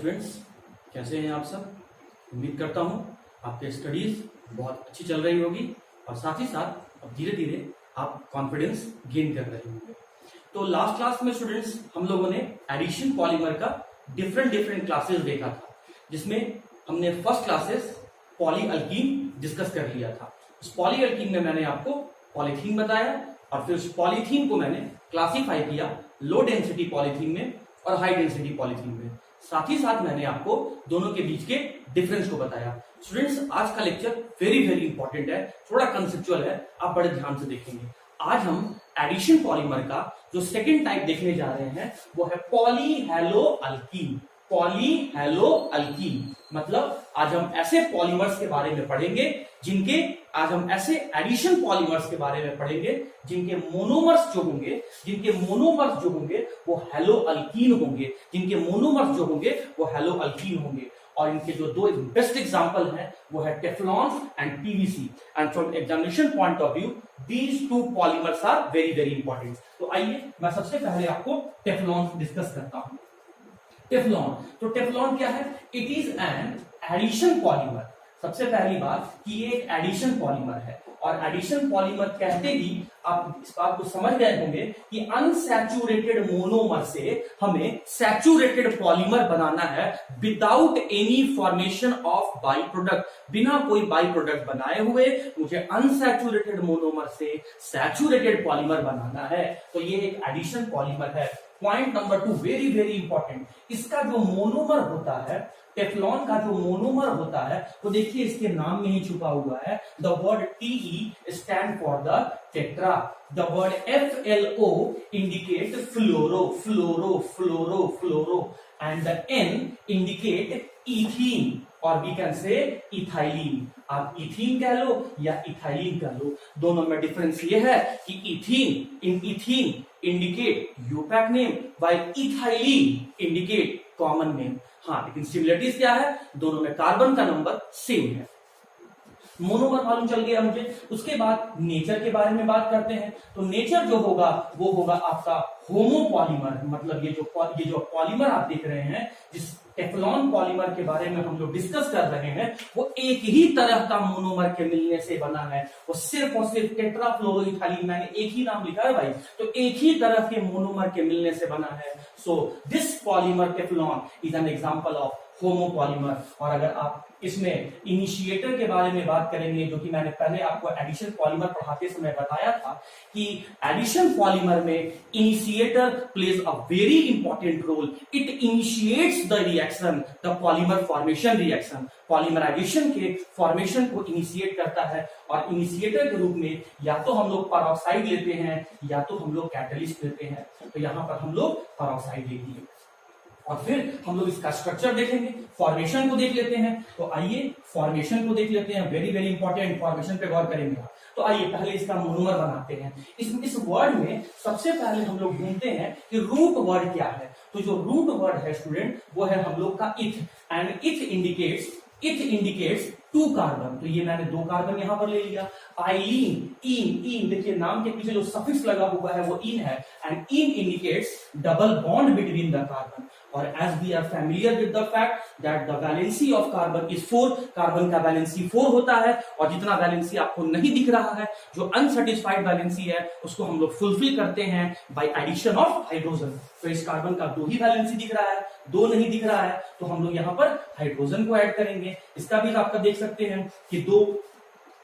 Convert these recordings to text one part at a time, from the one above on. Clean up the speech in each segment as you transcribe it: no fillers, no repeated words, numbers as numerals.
Students, कैसे हैं आप सब। उम्मीद करता हूं आपके स्टडीज बहुत अच्छी चल रही होगी और साथ ही साथ अब धीरे धीरे आप कॉन्फिडेंस गेन कर रहे होंगे। तो लास्ट क्लास में स्टूडेंट्स हम लोगों ने एडिशन पॉलीमर का डिफरेंट क्लासेस देखा था, जिसमें हमने first classes poly alkyne discuss कर लिया था। उस पॉली अल्कीन में मैंने आपको पॉलीथीन बताया और फिर उस पॉलीथीन को मैंने क्लासीफाई किया लो डेंसिटी पॉलीथीन में और हाई डेंसिटी पॉलीथीन में। साथ ही साथ मैंने आपको दोनों के बीच के डिफरेंस को बताया। स्टूडेंट्स, आज का लेक्चर वेरी इंपॉर्टेंट है, थोड़ा कंसेप्चुअल है, आप बड़े ध्यान से देखेंगे। आज हम एडिशन पॉलीमर का जो सेकंड टाइप देखने जा रहे हैं वो है पॉलीहैलो अल्कीन। पॉलीहैलो अल्कीन मतलब आज हम ऐसे पॉलीमर्स के बारे में पढ़ेंगे जिनके आज हम ऐसे एडिशन पॉलीमर्स के बारे में पढ़ेंगे जिनके मोनोमर्स जो होंगे वो हैलो अल्कीन होंगे, जिनके मोनोमर्स जो होंगे वो हैलो अल्कीन होंगे। और इनके जो दो बेस्ट एग्जांपल हैं वो है Teflon and PVC. And from examination point of view these two polymers are very important. तो आइए मैं सबसे पहले आपको टेफ्लॉन डिस्कस करता हूं। तो टेफ्लॉन क्या है? It is an addition polymer. सबसे पहली बात कि ये एक एडिशन पॉलीमर है, और एडिशन पॉलीमर कहते ही आप इस बात को समझ गए होंगे कि अनसैचुरेटेड मोनोमर से हमें सैचुरेटेड पॉलीमर बनाना है without any formation of by product. बिना कोई बाई प्रोडक्ट बनाए हुए मुझे अनसैचुरेटेड मोनोमर से सैचुरेटेड पॉलीमर बनाना है, तो ये एक एडिशन पॉलीमर है। पॉइंट नंबर 2 वेरी इंपॉर्टेंट, इसका जो मोनोमर होता है, टेफ्लॉन का जो मोनोमर होता है वो देखिए इसके नाम में ही छुपा हुआ है। The word TE stand for the tetra, the word FLO indicate fluoro and the N indicate ethene और वी कैन से इथाइलिन। आप इथीन कह लो या इथाइलिन कह लो, दोनों में डिफरेंस ये है कि ethene indicate IUPAC name while ethylene indicate common name. हाँ, लेकिन सिमिलरिटीज क्या है? दोनों में कार्बन का नंबर सेम है। मोनोमर मालूम चल गया मुझे। उसके बाद नेचर के बारे में बात करते हैं। तो नेचर जो होगा वो होगा आपका होमोपॉलीमर। मतलब ये जो पॉलीमर आप देख रहे हैं, जिस टेफ्लॉन पॉलीमर के बारे में हम लोग डिस्कस कर रहे हैं, वो एक ही तरह का मोनोमर के मिलने से बना है। वो सिर्फ और सिर्फ टेट्राफ्लोरोइथाइलिन, मैंने एक ही नाम लिखा है भाई, तो एक ही तरह के मोनोमर के मिलने से बना है। So this polymer Teflon is an example of homopolymer. और अगर आप इसमें इनिशिएटर के बारे में बात करेंगे, जो कि मैंने पहले आपको एडिशन पॉलीमर पढ़ाते समय बताया था कि एडिशन पॉलीमर में initiator plays a very important role. It initiates the reaction, the polymer formation reaction. Polymerisation के फॉर्मेशन को इनिशिएट करता है, और इनिशिएटर के रूप में या तो हम लोग पेरोक्साइड लेते हैं या तो हम लोग कैटलिस्ट लेते हैं। तो यहां पर हम लोग पेरोक्साइड लेते हैं और फिर हम लोग इसका स्ट्रक्चर देखेंगे, फॉर्मेशन को देख लेते हैं। तो आइए फॉर्मेशन को देख लेते हैं, वेरी इंपॉर्टेंट, फॉर्मेशन पे गौर करेंगे। तो आइए पहले इसका मोनोमर बनाते हैं। इस वर्ड में सबसे पहले हम लोग ढूंढते हैं कि रूट वर्ड क्या है। तो जो रूट वर्ड है स्टूडेंट वो है हम लोग का इथ, एंड इथ इंडिकेट्स 2 कार्बन। तो ये मैंने 2 कार्बन यहां पर ले लिया। आइलीन, इन देखिए नाम के पीछे जो सफिक्स लगा हुआ है वो इन है, and ene indicates double bond between the carbon. और as we are familiar with the fact that the valency of carbon is 4, carbon का वैलेंसी 4 होता है, और जितना वैलेंसी आपको नहीं दिख रहा है, जो अनसेटिस्फाइड वैलेंसी है, उसको हम लोग फुलफिल करते हैं बाय एडिशन ऑफ हाइड्रोजन। तो इस कार्बन का 2 ही वैलेंसी दिख रहा है, 2 नहीं दिख रहा है, तो हम लोग यहाँ पर हाइड्रोजन को ऐड करेंगे। इसका भी आपका देख सकते हैं कि 2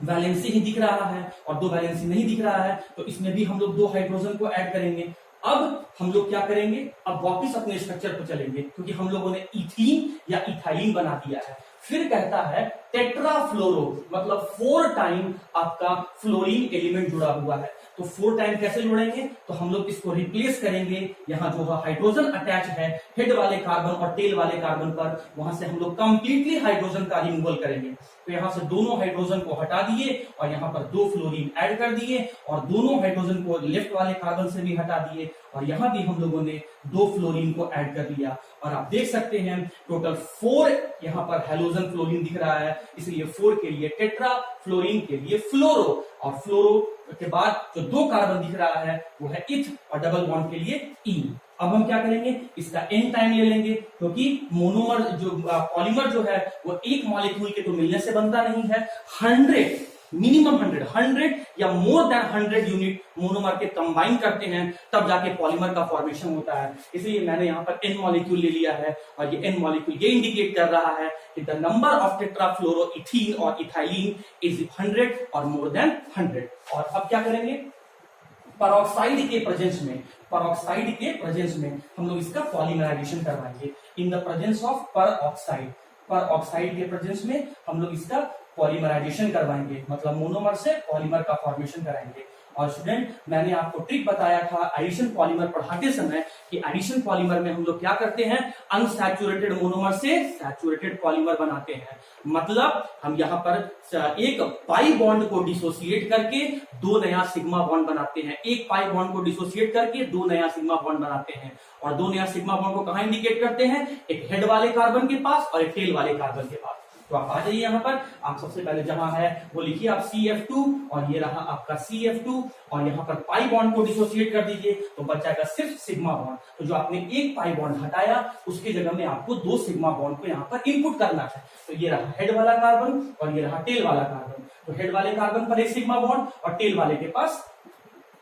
वैलेंसी ही दिख रहा है और 2 वैलेंसी नहीं दिख रहा है, तो इसमें भी हम लोग 2 हाइड्रोजन को ऐड करेंगे। अब हम लोग क्या करेंगे? अब वापस अपने स्ट्रक्चर पर चलेंगे, क्योंकि हम लोगों ने इथीन या इथाइलिन बना दिया है। फिर कहता है टेट्राफ्लोरो, मतलब 4 टाइम आपका फ्लोरीन एलिमेंट जुड़ा हुआ है। तो 4 टाइम कैसे जोड़ेंगे? तो हम लोग इसको रिप्लेस करेंगे। यहाँ जो हाइड्रोजन अटैच है हेड वाले कार्बन और टेल वाले कार्बन पर, वहां से हम लोग कंप्लीटली हाइड्रोजन का रिमूवल करेंगे। तो यहाँ से दोनों हाइड्रोजन को हटा दिए और यहाँ पर 2 फ्लोरीन ऐड कर दिए, और दोनों हाइड्रोजन को लेफ्ट वाले कार्बन से भी हटा दिए, और यहाँ भी हम लोगों ने 2 फ्लोरीन को ऐड कर दिया। और आप देख सकते हैं टोटल 4 यहाँ पर हेलोजन फ्लोरीन दिख रहा है, इसलिए 4 के लिए टेट्रा, फ्लोरीन के लिए फ्लोरो, और फ्लोरो के बाद जो 2 कार्बन दिख रहा है वो है इथ, और डबल बॉन्ड के लिए इन। अब हम क्या करेंगे, इसका n टाइम ले लेंगे, क्योंकि मोनोमर जो पॉलीमर जो है वो एक मॉलिक्यूल के तो मिलने से बनता नहीं है, 100 मिनिमम 100 या मोर देन 100 यूनिट मोनोमर के कंबाइन करते हैं तब जाके पॉलीमर का फॉर्मेशन होता है। इसलिए मैंने यहाँ पर n मॉलिक्यूल ले लिया है और ये n मॉलिक्यूल ये इंडिकेट कर रहा है कि द नंबर ऑफ टेट्राफ्लोरोइथीन और इथाइलिन इज 100 और मोर देन 100। और अब क्या करेंगे, पेरोक्साइड के प्रेजेंस में हम लोग इसका पॉलीमराइजेशन करवाएंगे। इन द प्रेजेंस ऑफ पेरोक्साइड के प्रेजेंस में हम लोग इसका पॉलीमराइजेशन करवाएंगे, मतलब मोनोमर से पॉलीमर का फॉर्मेशन कराएंगे। और स्टूडेंट, मैंने आपको ट्रिक बताया था एडिशन पॉलीमर पढ़ाते समय कि एडिशन पॉलीमर में हम लोग क्या करते हैं, अनसैचुरेटेड मोनोमर से सैचुरेटेड पॉलीमर बनाते हैं। मतलब हम यहाँ पर एक पाई बॉन्ड को डिसोसिएट करके दो नया सिग्मा बॉन्ड बनाते हैं, एक पाई बॉन्ड को डिसोसिएट करके दो नया सिग्मा बॉन्ड बनाते हैं। और दो नया सिग्मा बॉन्ड को कहां इंडिकेट करते हैं, एक हेड वाले कार्बन के पास और एक टेल वाले कार्बन के पास। तो आप आ जाइए यहाँ पर, आप सबसे पहले जहां है वो लिखिए आप CF2 और ये रहा आपका CF2 और यहाँ पर पाई बॉन्ड को डिसोसिएट कर दीजिए तो बच जाएगा सिर्फ सिग्मा बॉन्ड। तो जो आपने एक पाई बॉन्ड हटाया उसके जगह में आपको दो सिग्मा बॉन्ड को यहाँ पर इनपुट करना है। तो ये रहा हेड वाला कार्बन और ये रहा टेल वाला कार्बन। तो हेड वाले कार्बन पर एक सिग्मा बॉन्ड और टेल वाले के पास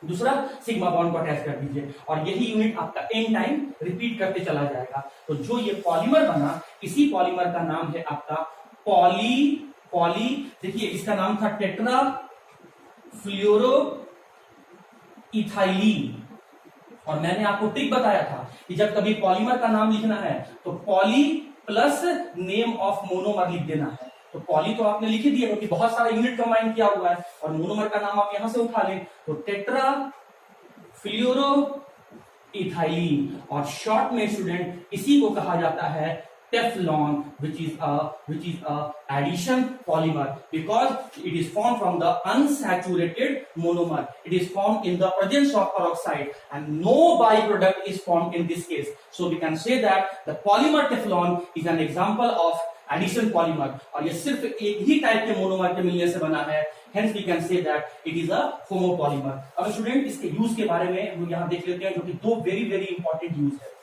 दूसरा सिग्मा बॉन्ड को अटैच कर दीजिए और यही यूनिट आपका n टाइम रिपीट करते चला जाएगा। तो जो ये पॉलीमर बना, इसी पॉलीमर का नाम है आपका पॉली देखिए इसका नाम था टेट्रा फ्लोरो इथाइलिन। और मैंने आपको ट्रिक बताया था कि जब कभी पॉलीमर का नाम लिखना है तो poly plus name of monomer लिख देना है। तो पॉली तो आपने लिख ही दिया क्योंकि बहुत सारा यूनिट कंबाइन किया हुआ है और मोनोमर का नाम आप यहां से उठा लें तो टेट्रा फ्लोरो इथाइलिन। और शॉर्ट में स्टूडेंट इसी को कहा जाता है Teflon, which is a addition polymer because it is formed from the unsaturated monomer. It is formed in the presence of peroxide and no byproduct is formed in this case. So we can say that the polymer Teflon is an example of addition polymer और ये सिर्फ एक ही type के monomer के मिलने से बना है। Hence we can say that it is a homopolymer. अब स्टूडेंट इसके यूज के बारे में हम यहाँ देख लेते हैं जो कि दो वेरी वेरी इंपॉर्टेंट यूज है।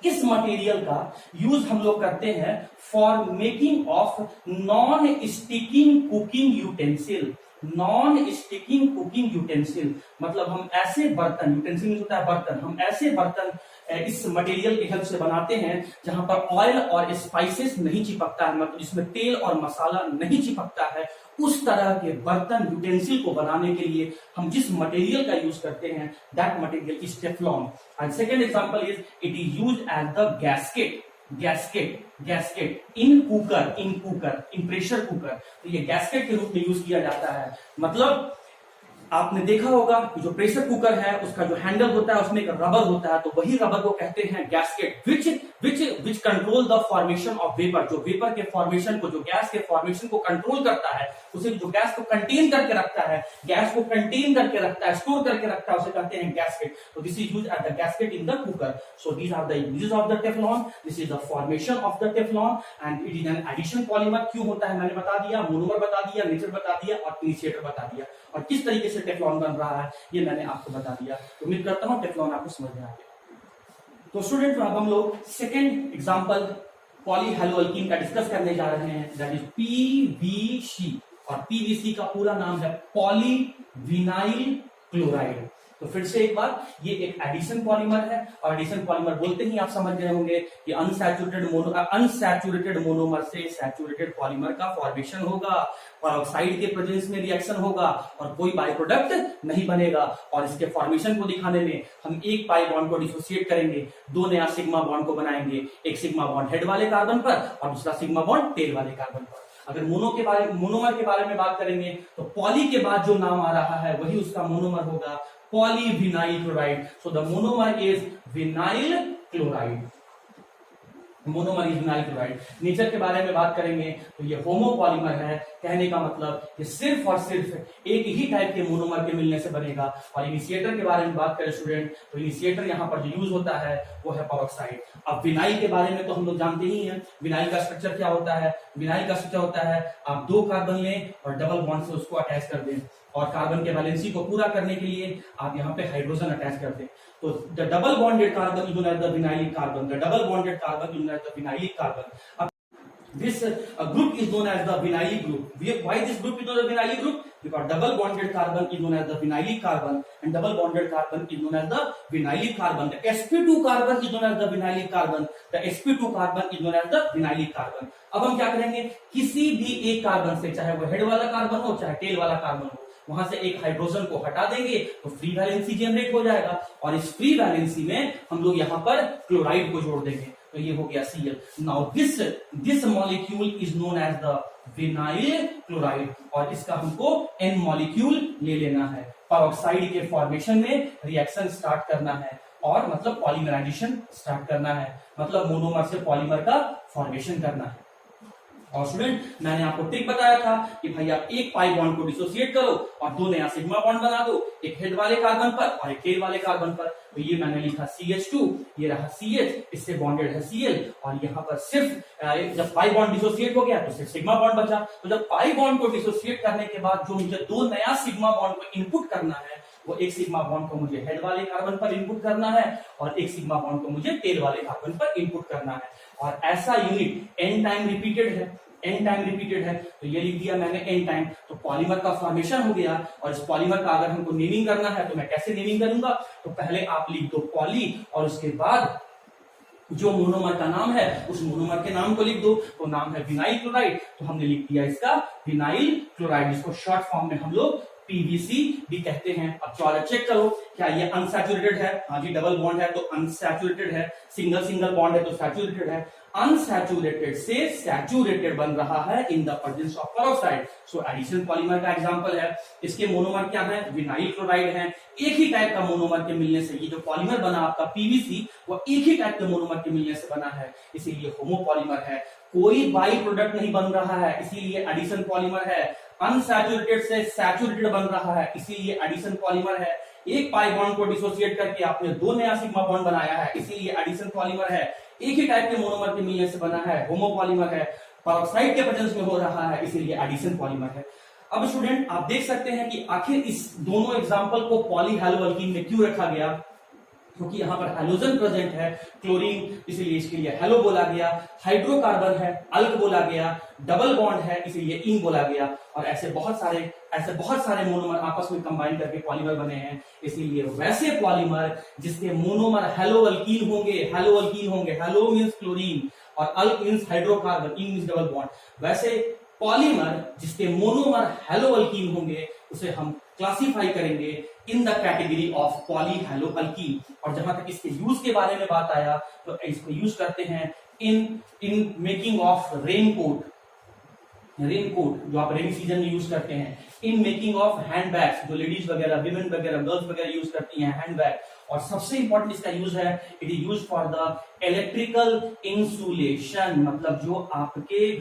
इस मटेरियल का यूज हम लोग करते हैं for making of non sticking cooking utensil. Non sticking cooking utensil मतलब हम ऐसे बर्तन, यूटेंसिल होता है बर्तन, हम ऐसे बर्तन इस मटेरियल की हेल्प से बनाते हैं जहां पर ऑयल और स्पाइसेस नहीं चिपकता है, मतलब इसमें तेल और मसाला नहीं चिपकता है। उस तरह के बर्तन यूटेंसिल को बनाने के लिए हम जिस मटेरियल का यूज करते हैं that material is Teflon. And second example is it is used as the gasket in pressure cooker. तो ये गैस्केट के रूप में यूज किया जाता है। मतलब आपने देखा होगा कि जो प्रेशर कुकर है उसका जो हैंडल होता है उसमें एक रबर होता है, तो वही रबर को कहते हैं gasket which control the formation of vapour. जो वेपर के फॉर्मेशन को, जो गैस के फॉर्मेशन को कंट्रोल करता है, उसे जो गैस को कंटेन करके रखता है, गैस को कंटेन करके रखता है, स्टोर करके रखता है, उसे कहते हैं गैस्केट। तो this is used as the gasket in the cooker. So these are the uses of the Teflon. This is the formation of the Teflon and it is an addition polymer. क्यों होता है मैंने बता दिया, monomer बता दिया, nature बता दिया और इनिशिएटर बता दिया, और किस तरीके से टेफ्लॉन बन रहा है ये मैंने आपको बता दिया। तो उम्मीद करता हूं टेफ्लॉन आपको समझ में आ गया। तो स्टूडेंट अब हम लोग सेकेंड एग्जांपल पॉलीहैलोअल्कीन का डिस्कस करने जा रहे हैं, दैट इज PVC। और PVC का पूरा नाम है पॉलीविनाइल क्लोराइड। तो फिर से एक बार, ये एक एडिशन पॉलीमर है और एडिशन पॉलीमर बोलते ही आप समझ गए होंगे कि अनसैचुरेटेड मोनोमर से सैचुरेटेड पॉलीमर का फॉर्मेशन होगा, पेरोक्साइड के प्रेजेंस में रिएक्शन होगा और कोई बाय प्रोडक्ट नहीं बनेगा। और इसके फॉर्मेशन को दिखाने में हम एक पाई बॉन्ड को डिसोसिएट करेंगे, दो नया सिग्मा बॉन्ड को बनाएंगे, एक सिग्मा बॉन्ड हेड वाले कार्बन पर और दूसरा सिग्मा बॉन्ड टेल वाले कार्बन पर। अगर मोनोमर के बारे में बात करेंगे तो पॉली के बाद जो नाम आ रहा है वही उसका मोनोमर होगा, polyvinyl chloride. So the monomer is vinyl chloride. Monomer is vinyl chloride. Nature के बारे में बात करेंगे तो ये होमोपॉलीमर है। कहने का मतलब ये सिर्फ और सिर्फ एक ही टाइप के मोनोमर के मिलने से बनेगा। और इनिशिएटर के बारे में बात करें स्टूडेंट तो इनिशिएटर यहाँ पर जो यूज होता है वो है पेरोक्साइड। अब विनाइल के बारे में तो हम लोग जानते ही हैं, विनाइल का स्ट्रक्चर क्या होता है। विनाइल का स्ट्रक्चर होता है आप दो कार्बन लें और डबल बॉन्ड से उसको अटैच कर दें और कार्बन के वैलेंसी को पूरा करने के लिए आप यहाँ पे हाइड्रोजन अटैच करते हैं। तो the double bonded carbon is known as the vinylic carbon, the double bonded carbon is known as the vinylic carbon. This group is known as the vinylic group. Why this group is known as the vinylic group? Because double bonded carbon is known as the vinylic carbon, and double bonded carbon is known as the vinylic carbon. The sp2 carbon is known as the vinylic carbon. The sp2 carbon is known as the vinylic carbon. अब हम क्या करेंगे, किसी भी एक carbon से, चाहे वो हेड वाला कार्बन हो चाहे टेल वाला कार्बन हो, वहां से एक हाइड्रोजन को हटा देंगे तो फ्री वैलेंसी जनरेट हो जाएगा, और इस फ्री वैलेंसी में हम लोग यहाँ पर क्लोराइड को जोड़ देंगे, तो ये हो गया Cl. Now this molecule is known as the vinyl chloride, और इसका हमको N मॉलिक्यूल ले लेना है। पेरोक्साइड के फॉर्मेशन में रिएक्शन स्टार्ट करना है, और मतलब पॉलीमराइजेशन स्टार्ट करना है, मतलब मोनोमर से पॉलीमर का फॉर्मेशन करना है। और स्टूडेंट, मैंने आपको ट्रिक बताया था कि भाई आप एक पाई बॉन्ड को डिसोसिएट करो और दो नया सिग्मा बॉन्ड बना दो, एक हेड वाले कार्बन पर और एक टेल वाले कार्बन पर। तो ये मैंने लिखा CH2, ये रहा CH, इससे बॉन्डेड है Cl, और यहाँ पर सिर्फ जब पाई बॉन्ड डिसोसिएट हो गया तो सिर्फ सिग्मा बॉन्ड बचा। तो जब पाई बॉन्ड को डिसोसिएट करने के बाद जो मुझे दो नया सिग्मा बॉन्ड को इनपुट करना है, वो एक सिग्मा बॉन्ड को मुझे हेड वाले कार्बन पर इनपुट करना है और एक सिग्मा बॉन्ड को मुझे टेल वाले कार्बन पर इनपुट करना है। और ऐसा यूनिट n टाइम रिपीटेड है, n टाइम रिपीटेड है, तो ये लिख दिया मैंने n टाइम। तो पॉलीमर का फॉर्मेशन हो गया, और इस पॉलीमर का अगर हमको नेमिंग करना है तो मैं कैसे नेमिंग करूंगा, तो पहले आप लिख दो पॉली, और उसके बाद जो मोनोमर का नाम है उस मोनोमर के नाम को लिख दो, तो नाम है विनाइल क्लोराइड, तो हमने लिख दिया इसका विनाइल क्लोराइड, जिसको शॉर्ट फॉर्म में हम लोग PVC भी कहते हैं। अब चलो चेक करो, क्या ये अनसैचुरेटेड है? हाँ जी, डबल बॉन्ड है तो अनसैचुरेटेड है, सिंगल सिंगल बॉन्ड है तो सैचुरेटेड है। अनसैचुरेटेड से सैचुरेटेड बन रहा है in the presence of peroxide, so addition polymer का एग्जांपल है। इसके मोनोमर क्या है? विनाइल क्लोराइड है। एक ही टाइप का मोनोमर के मिलने से ये जो पॉलीमर बना आपका PVC, वो एक ही टाइप के मोनोमर के मिलने से बना है, इसीलिए होमोपॉलीमर है। कोई बाई प्रोडक्ट नहीं बन रहा है, इसीलिए एडिशन पॉलीमर है। अनसैचुरेटेड से सैचुरेटेड बन रहा है, इसीलिए एडिशन पॉलीमर है। एक पाई बॉन्ड को डिसोसिएट करके आपने दो नया सिग्मा बॉन्ड बनाया है, इसीलिए एडिशन पॉलीमर है। एक ही टाइप के मोनोमर के मिलने से बना है, होमोपॉलीमर है। पेरोक्साइड के प्रेजेंस में हो रहा है, इसीलिए एडिशन पॉलीमर है। अब स्टूडेंट, आप देख सकते हैं कि आखिर इस दोनों एग्जांपल को पॉलीहैलोअल्कीन में क्यों रखा गया, क्योंकि यहाँ पर हैलोजन प्रेजेंट है, क्लोरीन, इसीलिए इसके लिए हेलो बोला गया। हाइड्रोकार्बन है, अल्क बोला गया। डबल बॉन्ड है, इसीलिए इन बोला गया। और ऐसे बहुत सारे मोनोमर आपस में कंबाइन करके पॉलीमर बने हैं, इसीलिए वैसे पॉलीमर जिसके मोनोमर हेलोअल्कीन होंगे, हेलो मींस क्लोरीन और अल्क मींस हाइड्रोकार्बन, इन मींस डबल बॉन्ड, वैसे पॉलीमर जिसके मोनोमर हेलोअल्कीन होंगे उसे हम क्लासिफाई करेंगे इन द कैटेगरी ऑफ पॉलीहैलोअल्कीन। और जहां तक इसके यूज के बारे में बात आया, तो इसको यूज करते हैं इन मेकिंग ऑफ रेनकोट जो आप रेनी सीजन में यूज करते हैं, इन मेकिंग ऑफ हैंडबैग्स, जो लेडीज वगैरह, विमेन वगैरह, गर्ल्स वगैरह यूज करती हैं हैंडबैग। और सबसे इंपॉर्टेंट इसका यूज है, it is use for the electrical insulation, मतलब जो आपके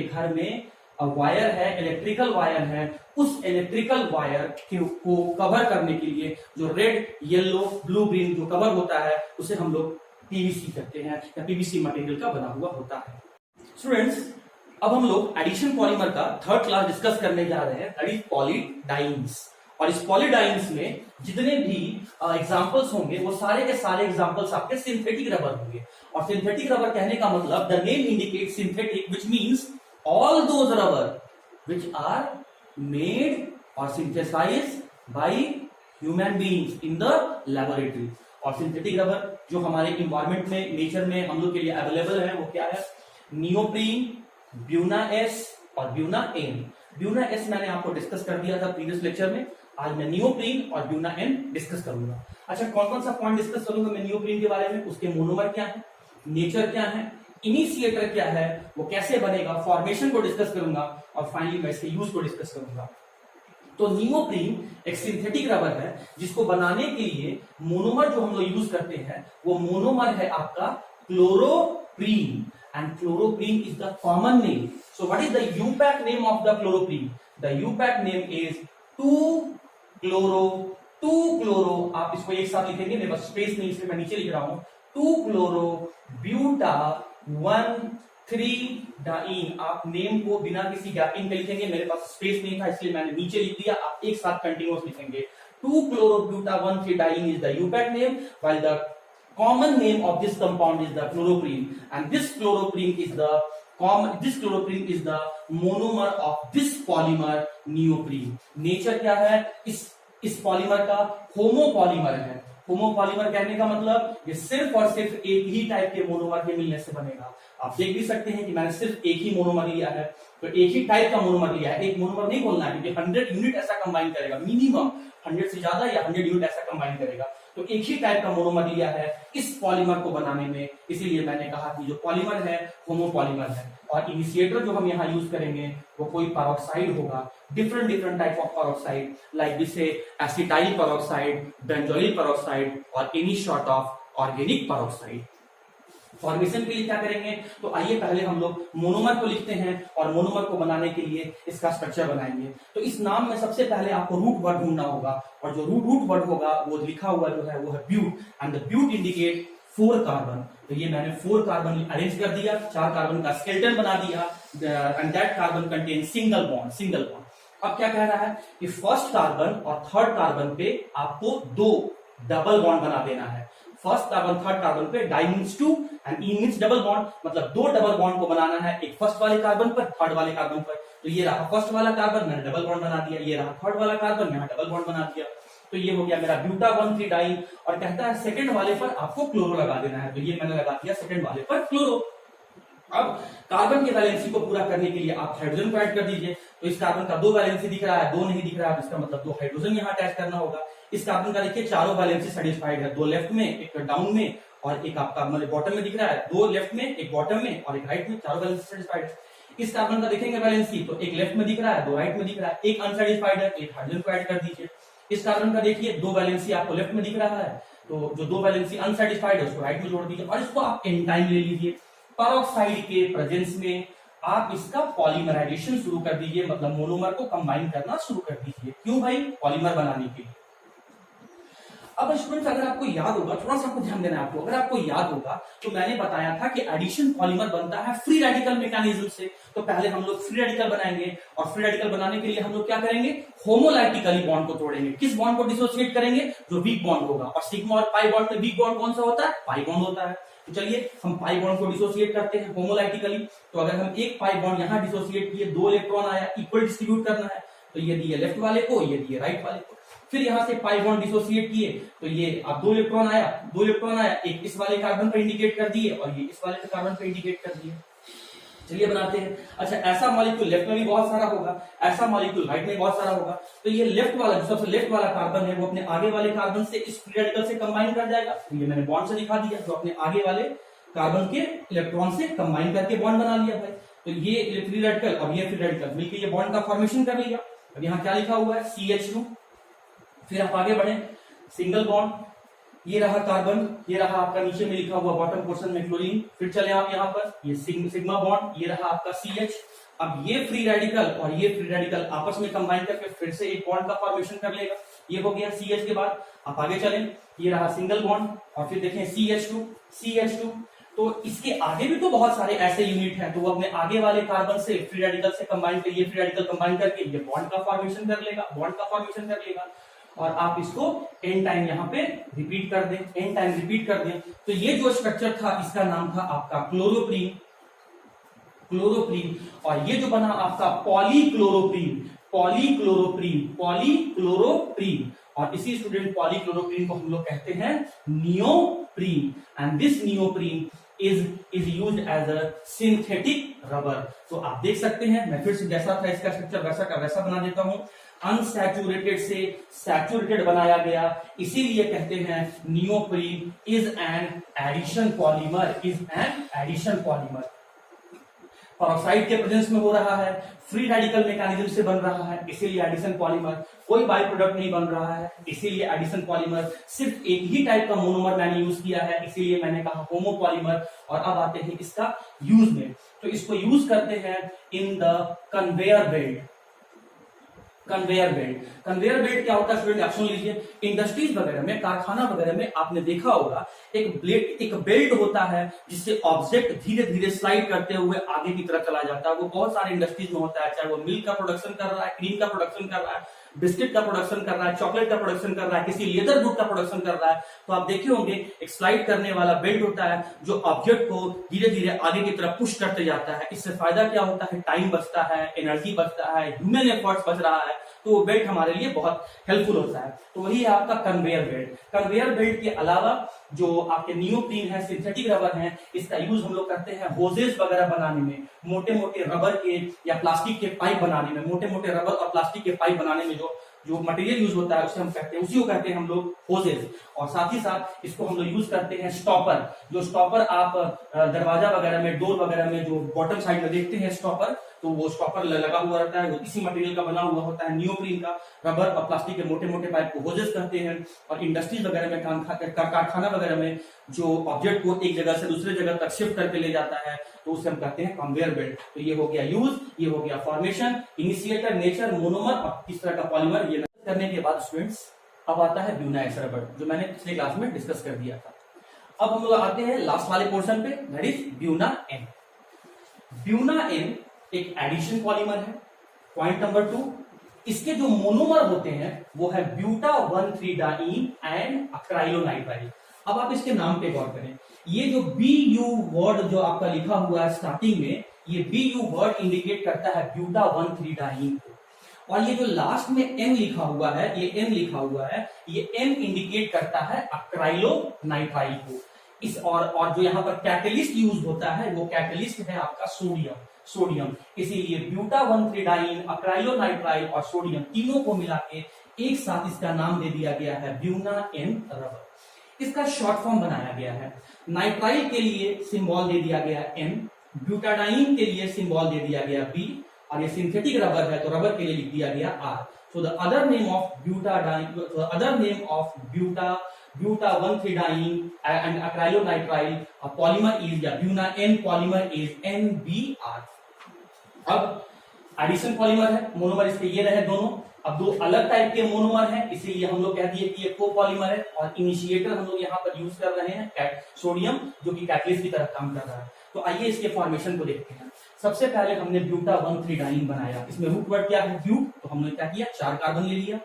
घर में वायर है, इलेक्ट्रिकल वायर है, उस इलेक्ट्रिकल वायर को कवर करने के लिए जो रेड, येलो, ब्लू, ग्रीन जो कवर होता है उसे हम लोग PVC कहते हैं, या PVC मटेरियल का बना हुआ होता है। स्टूडेंट्स, अब हम लोग एडिशन पॉलीमर का थर्ड क्लास डिस्कस करने जा रहे हैं, दैट इज पॉलीडाइन्स। और इस पॉलीडाइन्स में जितने भी एग्जांपल्स होंगे वो सारे के सारे एग्जांपल्स आपके सिंथेटिक रबर होंगे। और सिंथेटिक रबर कहने का मतलब, the name indicate synthetic, which means all those rubber which are made or synthesized by human beings in the laboratory। और सिंथेटिक रबर जो हमारे इन्वायरमेंट में, नेचर में हम लोग के लिए अवेलेबल है, वो क्या है? नियोप्रीन, ब्यूना एस और ब्यूना एन। ब्यूना एस मैंने आपको डिस्कस कर दिया था प्रीवियस लेक्चर में, आज मैं नियोप्रीन और ब्यूना एन डिस्कस करूंगा। अच्छा, कौन कौन सा पॉइंट डिस्कस करूंगा मैं नियोप्रीन के बारे में? उसके मोनोमर क्या है, नेचर क्या है, इनिशिएटर क्या है, वो कैसे बनेगा, फॉर्मेशन को डिस्कस करूंगा, और फाइनली मैं इसके यूज को डिस्कस करूंगा। तो नियोप्रीन एक सिंथेटिक रबर है जिसको बनाने के लिए मोनोमर जो हम लोग यूज करते हैं वो मोनोमर है आपका chloroprene, and chloroprene is the common name. So what is the IUPAC name of the chloroprene? The IUPAC name is 2-क्लोरो, आप इसको एक साथ लिखेंगे, मेरे पास स्पेस नहीं इसलिए मैं नीचे लिख रहा हूं, 2-क्लोरो ब्यूटा 1 3-डाइन। आप नेम को बिना किसी गैपिंग के लिखेंगे, मेरे पास स्पेस नहीं था इसलिए मैंने नीचे लिख दिया, आप एक साथ कंटिन्यूअस लिखेंगे। 2-chloro-buta-1,3-diene is the UPAC name, while the common name of this compound is the chloroprene, and this chloroprene is the monomer of this polymer neoprene। Nature क्या है इस पॉलीमर का? होमोपॉलीमर है। होमोपॉलीमर कहने का मतलब ये सिर्फ और सिर्फ एक ही टाइप के मोनोमर के मिलने से बनेगा। आप देख भी सकते हैं कि मैंने सिर्फ एक ही मोनोमर लिया है, तो एक ही टाइप का मोनोमर लिया है, एक मोनोमर नहीं बोलना है क्योंकि 100 यूनिट ऐसा कंबाइन करेगा, मिनिमम 100 से ज्यादा या 100 यूनिट ऐसा कंबाइन करेगा। तो एक ही टाइप का मोनोमर लिया है इस पॉलीमर को बनाने में, इसीलिए मैंने कहा कि जो पॉलीमर है होमोपॉलीमर है। और इनिशिएटर जो हम यहाँ यूज करेंगे वो कोई पेरोक्साइड होगा, different type of peroxide, like जिसे एसिटाइल पेरोक्साइड, बेंजोइल पेरोक्साइड और any sort of organic peroxide. Formation के लिए क्या करेंगे? तो आइए पहले हम लोग मोनोमर को लिखते हैं और मोनोमर को बनाने के लिए इसका स्ट्रक्चर बनाएंगे। तो इस नाम में सबसे पहले आपको रूट वर्ड ढूंढना होगा, और जो रूट वर्ड होगा वो लिखा हुआ जो है वो है but, and the but indicate 4 carbon. तो ये मैंने 4 कार्बन अरेंज कर दिया, 4 कार्बन का स्केलेटन बना दिया, and that carbon contain single bond. अब क्या कह रहा है कि फर्स्ट कार्बन और थर्ड कार्बन पे आपको 2 डबल बॉन्ड बना देना है। फर्स्ट कार्बन थर्ड कार्बन पे di means 2 and e means double bond, मतलब 2 डबल बॉन्ड को बनाना है, एक फर्स्ट वाले कार्बन पर, थर्ड वाले कार्बन पर। तो ये रहा फर्स्ट वाला कार्बन, मैंने डबल बॉन्ड बना दिया, ये रहा थर्ड वाला कार्बन, यहाँ डबल बॉन्ड बना दिया। तो ये हो गया मेरा ब्यूटा 1,3-डाइन, और कहता है सेकंड वाले पर आपको क्लोरो लगा देना है, तो ये मैंने लगा दिया सेकंड वाले पर क्लोरो। अब कार्बन के वैलेंसी को पूरा करने के लिए आप हाइड्रोजन को ऐड कर दीजिए। तो इस कार्बन का 2 वैलेंसी दिख रहा है, 2 नहीं दिख रहा है, इसका मतलब 2 हाइड्रोजन यहाँ अटैच करना होगा। इस कार्बन का देखिए चारों वैलेंसी सेटिस्फाइड है, 2 लेफ्ट में, एक डाउन में, और एक आपका बॉटम में दिख रहा है, 2 लेफ्ट में, एक बॉटम में और एक राइट में, चारों वैलेंसी सेटिस्फाइड है। इस कार्बन का देखेंगे वैलेंसी, तो एक लेफ्ट में दिख रहा है, 2 राइट में दिख रहा है, एक अनसेटिस्फाइड है, एक हाइड्रोजन को ऐड कर दीजिए। इस कार्बन का देखिए 2 वैलेंसी आपको लेफ्ट में दिख रहा है, तो जो 2 वैलेंसी अनसेटिस्फाइड है उसको राइट में जोड़ दीजिए, और इसको आप एन टाइम ले लीजिए। पेरोक्साइड के प्रेजेंस में आप इसका पॉलीमराइजेशन शुरू कर दीजिए, मतलब मोनोमर को कंबाइन करना शुरू कर दीजिए। क्यों भाई? पॉलीमर बनाने के लिए। अब स्टूडेंट्स अगर आपको याद होगा, थोड़ा सा आपको ध्यान देना है आपको, अगर आपको याद होगा तो मैंने बताया था कि एडिशन पॉलीमर बनता है फ्री रेडिकल मैकेनिज्म से। तो पहले हम लोग फ्री रेडिकल बनाएंगे, और फ्री रेडिकल बनाने के लिए हम लोग क्या करेंगे? होमोलाइटिकली बॉन्ड को तोड़ेंगे। किस बॉन्ड को डिसोसिएट करेंगे? जो वीक बॉन्ड होगा। और सिग्मा और पाई बॉन्ड में वीक बॉन्ड कौन सा होता है? पाई बॉन्ड होता है। तो चलिए हम पाई बॉन्ड को डिसोसिएट करते हैं होमोलाइटिकली। तो अगर हम एक पाई बॉन्ड यहां डिसोसिएट किए, 2 इलेक्ट्रॉन आया, इक्वल डिस्ट्रीब्यूट करना है, तो ये दिए लेफ्ट वाले को, ये दिए राइट वाले को। फिर यहां से पाई बॉन्ड डिसोसिएट किए, तो ये अब 2 इलेक्ट्रॉन आया, एक इस वाले कार्बन पर इंडिकेट कर दिए और ये इस वाले कार्बन पर इंडिकेट कर दिए। चलिए बनाते हैं। अच्छा, ऐसा मॉलिक्यूल लेफ्ट में भी बहुत सारा होगा, ऐसा मॉलिक्यूल राइट में बहुत सारा होगा। तो ये लेफ्ट वाला, जो सबसे लेफ्ट वाला कार्बन है, वो अपने आगे वाले कार्बन से इस फ्री रेडिकल से कंबाइन कर जाएगा। तो ये मैंने बॉन्ड से दिखा दिया, जो अपने आगे वाले कार्बन के इलेक्ट्रॉन से कंबाइन करके बॉन्ड बना लिया भाई। तो ये फ्री रेडिकल और ये फ्री रेडिकल मिलकर ये बॉन्ड का फॉर्मेशन कर लिया। अब यहाँ क्या लिखा हुआ है? CH2। फिर आप आगे बढ़े, सिंगल बॉन्ड, ये रहा कार्बन, ये रहा आपका नीचे में लिखा हुआ बॉटम पोर्शन में क्लोरीन। फिर चले आप यहाँ पर, ये सिग्मा बॉन्ड, ये रहा आपका CH। अब ये फ्री रेडिकल और ये फ्री रेडिकल आपस में कंबाइन करके फिर से एक बॉन्ड का फॉर्मेशन कर लेगा। ये हो गया CH के बाद। आप आगे चलें, ये रहा सिंगल बॉन्ड, और फिर देखें CH2। तो इसके आगे भी तो बहुत सारे ऐसे यूनिट हैं, तो वो अपने आगे वाले कार्बन से फ्री रेडिकल से कंबाइन कर, ये फ्री रेडिकल कंबाइन करके ये बॉन्ड का फॉर्मेशन कर लेगा, और आप इसको एन टाइम यहाँ पे रिपीट कर दें, तो ये जो स्ट्रक्चर था इसका नाम था आपका क्लोरोप्रीन, और ये जो बना आपका पॉलीक्लोरोप्रीन, और इसी स्टूडेंट पॉलीक्लोरोप्रीन को हम लोग कहते हैं neoprene, and this neoprene is used as a synthetic rubber। तो आप देख सकते हैं, मैं फिर से जैसा था इसका स्ट्रक्चर वैसा का वैसा बना देता हूं। अनसैचुरेटेड से सैचुरेटेड बनाया गया, इसीलिए कहते हैं neoprene is an addition polymer. Peroxide के प्रेजेंस में हो रहा है, फ्री रेडिकल मैकेनिज्म से बन रहा है, इसीलिए एडिशन पॉलीमर। कोई बाय प्रोडक्ट नहीं बन रहा है, इसीलिए एडिशन पॉलीमर। सिर्फ एक ही टाइप का मोनोमर मैंने यूज किया है, इसीलिए मैंने कहा होमोपॉलीमर। और अब आते हैं इसका यूज में, तो इसको यूज करते हैं in the conveyor belt. Conveyor belt. Conveyor belt क्या होता है स्टूडेंट, आप सुन लीजिए। इंडस्ट्रीज वगैरह में, कारखाना वगैरह में आपने देखा होगा एक बेल्ट होता है जिससे ऑब्जेक्ट धीरे धीरे स्लाइड करते हुए आगे की तरफ चला जाता है। वो बहुत सारे इंडस्ट्रीज में होता है, चाहे वो मिल्क का प्रोडक्शन कर रहा है, क्रीम का प्रोडक्शन कर रहा है, बिस्किट का प्रोडक्शन कर रहा है, चॉकलेट का प्रोडक्शन कर रहा है, किसी लेदर गुड का प्रोडक्शन कर रहा है। तो आप देखे होंगे एक स्लाइड करने वाला बेल्ट होता है जो ऑब्जेक्ट को धीरे धीरे आगे की तरफ पुश करते जाता है। इससे फायदा क्या होता है, टाइम बचता है, एनर्जी बचता है, ह्यूमन एफर्ट्स बच रहा है। तो वो बेल्ट हमारे लिए बहुत हेल्पफुल होता है। तो वही है आपका कन्वेयर बेल्ट। कन्वेयर बेल्ट के अलावा जो आपके नियोप्रीन है, सिंथेटिक रबर है, इसका यूज हम लोग करते हैं होजेस वगैरह बनाने में, मोटे मोटे रबर के या प्लास्टिक के पाइप बनाने में, मोटे मोटे रबर और प्लास्टिक के पाइप बनाने में जो मटेरियल यूज होता है उसे हम कहते हैं, उसी को कहते हैं हम लोग होजेस। और साथ ही साथ इसको हम लोग यूज करते हैं स्टॉपर। जो स्टॉपर आप दरवाजा वगैरह में, डोर वगैरह में जो बॉटम साइड में देखते हैं स्टॉपर, तो वो स्टॉपर लगा हुआ रहता है, वो इसी मटेरियल का बना हुआ होता है, नियोप्रीन का। रबर और प्लास्टिक के मोटे मोटे पाइप को होजेस कहते हैं। और इंडस्ट्रीज वगैरह में, कारखाना वगैरह में जो ऑब्जेक्ट को एक जगह से दूसरे जगह तक शिफ्ट करके ले जाता है, तो उसे हम कहते हैं कन्वेयर बेल्ट। तो ये हो गया यूज, ये हो गया फॉर्मेशन, इनिशिएटर, नेचर, मोनोमर और किस तरह का पॉलीमर। ये करने के बाद स्टूडेंट्स अब आता है ब्यूनाइस रबर, जो मैंने पिछले क्लास में डिस्कस कर दिया था। अब हम लोग आते हैं लास्ट वाले पोर्शन पे, that is Buna N. Buna N एक एडिशन पॉलीमर है। पॉइंट नंबर 2, इसके जो मोनोमर होते हैं वो है ब्यूटा 1,3-डाइन एंड अक्राइलोनाइट्राइल। अब आप इसके नाम पे गौर करें, ये जो BU वर्ड जो आपका लिखा हुआ है स्टार्टिंग में, ये BU वर्ड इंडिकेट करता है ब्यूटा 1,3-डाइन को। और ये जो लास्ट में M लिखा हुआ है, ये M लिखा हुआ है, ये M इंडिकेट करता है अक्राइलोनाइट्राइल को। इस और जो यहाँ पर कैटलिस्ट यूज होता है, वो कैटलिस्ट है आपका सोडियम। इसीलिए ब्यूटा 1,3-डाइन, अक्राइलोनाइट्राइल और सोडियम तीनों को मिला के एक साथ इसका नाम दे दिया गया है ब्यूना एन रबर। इसका शॉर्ट फॉर्म बनाया गया है। नाइट्राइल के लिए सिंबल दे दिया गया N, ब्यूटाडाइन के लिए सिंबल दे दिया गया B, और ये सिंथेटिक रबर है तो रबर के लिए लिख दिया गया R। So the other name of butadiene, buta 1,3-डाइन and acrylonitrile polymer is, या Buna N polymer is NBR। अब एडिशन पॉलीमर है, मोनोमर इसके ये रहे दोनों। अब दो अलग टाइप के मोनोमर हैं, इसीलिए हम लोग कह दिए कि ये कोपॉलीमर है। और इनिशिएटर हम लोग यहाँ पर यूज कर रहे हैं सोडियम, जो कि कैटलिस्ट की तरह काम कर रहा है। तो आइए इसके फॉर्मेशन को देखते हैं। सबसे पहले हमने ब्यूटा 1,3-डाइन बनाया। इसमें रूट वर्ड क्या है, ब्यूट, तो हमने क्या किया, 4 कार्बन ले लिया।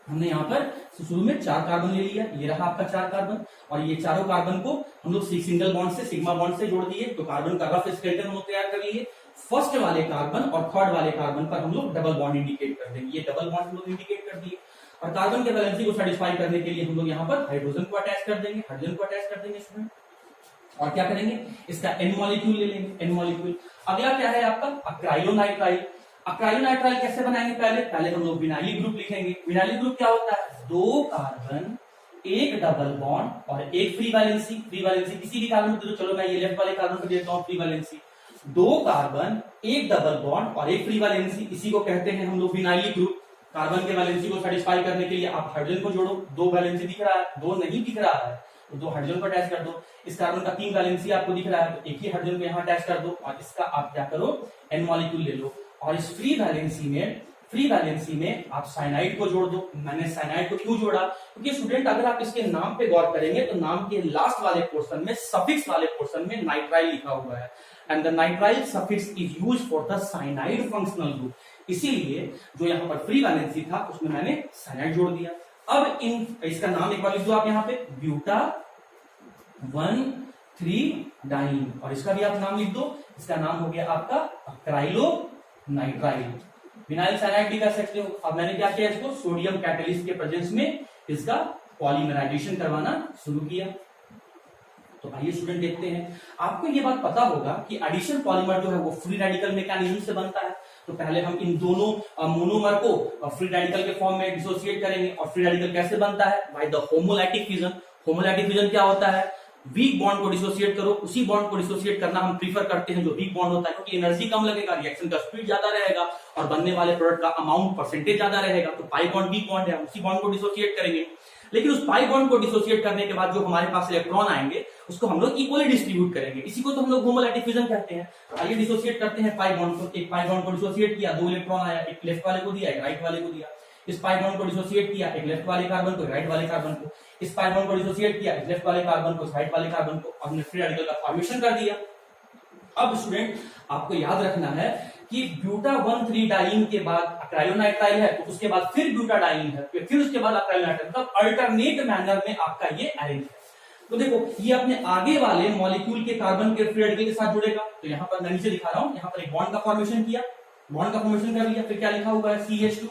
हमने यहाँ पर शुरू में 4 कार्बन ले लिया, ये रहा आपका 4 कार्बन। और ये चारों कार्बन को हम लोग सिंगल बॉन्ड से, सिग्मा बॉन्ड से जोड़ दिए, तो कार्बन का रफ स्केलेटन हम लोग तैयार कर लिए। फर्स्ट वाले कार्बन और थर्ड वाले कार्बन पर हम लोग डबल बॉन्ड इंडिकेट कर देंगे, ये डबल बॉन्ड हम लोग इंडिकेट कर दिए। और कार्बन के वैलेंसी को सेटिस्फाई करने के लिए हम लोग यहाँ पर हाइड्रोजन को अटैच कर देंगे, इसमें। और क्या करेंगे, इसका N मॉलिक्यूल ले लेंगे, N मॉलिक्यूल। अगला क्या है आपका अक्राइलोनाइट्राइल। अक्राइलोनाइट्राइल कैसे बनाएंगे, पहले हम लोग विनाइलिक ग्रुप लिखेंगे। विनाइलिक ग्रुप क्या होता है, 2 कार्बन, 1 डबल बॉन्ड और 1 फ्री वैलेंसी। फ्री वैलेंसी किसी भी कार्बन को, चलो मैं ये लेफ्ट वाले कार्बन को देता हूँ free valency. 2 carbon, 1 double bond और 1 फ्री वैलेंसी, इसी को कहते हैं हम लोग विनाइलिक ग्रुप। कार्बन के वैलेंसी को सेटिस्फाई करने के लिए आप हाइड्रोजन को जोड़ो। 2 वैलेंसी दिख रहा है, 2 नहीं दिख रहा है तो 2 हाइड्रोजन को अटैच कर दो। इस कार्बन का 3 वैलेंसी आपको दिख रहा है तो 1 ही हाइड्रोजन को यहाँ अटैच कर दो, और इसका आप क्या करो, N मॉलिक्यूल ले लो। और इस फ्री वैलेंसी में आप साइनाइड को जोड़ दो। मैंने साइनाइड को क्यों जोड़ा, क्योंकि स्टूडेंट अगर आप इसके नाम पे गौर करेंगे तो नाम के लास्ट वाले पोर्शन में, सफिक्स वाले पोर्शन में नाइट्राइल लिखा हुआ है, and the nitrile suffix is used for the cyanide functional group. इसीलिए जो यहाँ पर फ्री वैलेंसी था उसमें मैंने साइनाइड जोड़ दिया। अब इसका नाम एक बार लिख दो आप यहाँ पे, ब्यूटा 1,3-डाइन, और इसका भी आप नाम लिख दो, इसका नाम हो गया आपका अक्राइलोनाइट्राइल। विनाइल साइनाइड भी कर सकते हो। अब मैंने क्या किया, इसको सोडियम कैटलिस्ट के प्रेजेंस में इसका पॉलीमराइजेशन करवाना शुरू किया। तो आइए स्टूडेंट देखते हैं। आपको ये बात पता होगा कि एडिशन पॉलीमर जो है वो फ्री रेडिकल मैकेनिज्म से बनता है। तो पहले हम इन दोनों मोनोमर को फ्री रेडिकल के फॉर्म में डिसोसिएट करेंगे। और फ्री रेडिकल कैसे बनता है, बाय द होमोलैटिक फ्यूजन। होमोलैटिक फ्यूजन क्या होता है, वीक बॉन्ड को डिसोसिएट करो, उसी बॉन्ड को डिसोसिएट करना हम प्रीफर करते हैं जो वीक बॉन्ड होता है, क्योंकि एनर्जी कम लगेगा, रिएक्शन का स्पीड ज्यादा रहेगा और बनने वाले प्रोडक्ट का अमाउंट परसेंटेज ज्यादा रहेगा। तो पाई बॉन्ड वीक बॉन्ड है, उसी बॉन्ड को डिसोसिएट करेंगे। लेकिन उस पाई बॉन्ड को डिसोसिएट करने के बाद जो हमारे पास इलेक्ट्रॉन आएंगे उसको हम लोग इक्वली डिस्ट्रीब्यूट करेंगे, इसी को तो हम लोग होमोलैटिक फ्यूजन कहते हैं। आइए डिसोसिएट करते हैं पाई बॉन्ड को। एक पाई बॉन्ड को डिसोसिएट किया, 2 इलेक्ट्रॉन आया, एक लेफ्ट वाले को दिया, एक राइट वाले को दिया। इस पाई बॉन्ड को डिसोसिएट किया, एक लेफ्ट वाले कार्बन को, राइट वाले कार्बन को। इस पाई बॉन्ड को डिसोसिएट किया, एक लेफ्ट वाले कार्बन को, राइट वाले कार्बन को, हमने फ्री रेडिकल का फॉर्मेशन कर दिया। अब स्टूडेंट आपको याद रखना है कि ब्यूटा 1,3 डाइन के बाद अक्राइलोनाइट्राइल है, तो उसके बाद फिर ब्यूटाडाइन है, फिर उसके बाद अक्राइलोनाइट्राइल, मतलब अल्टरनेट मैनर में आपका ये अरेंज है। तो देखो ये अपने आगे वाले मॉलिक्यूल के कार्बन के फ्री रेडिकल के साथ जुड़ेगा। तो यहाँ पर मैं नीचे दिखा रहा हूं, यहाँ पर एक बॉन्ड का फॉर्मेशन किया, बॉन्ड का फॉर्मेशन कर लिया, फिर क्या लिखा हुआ है CH2,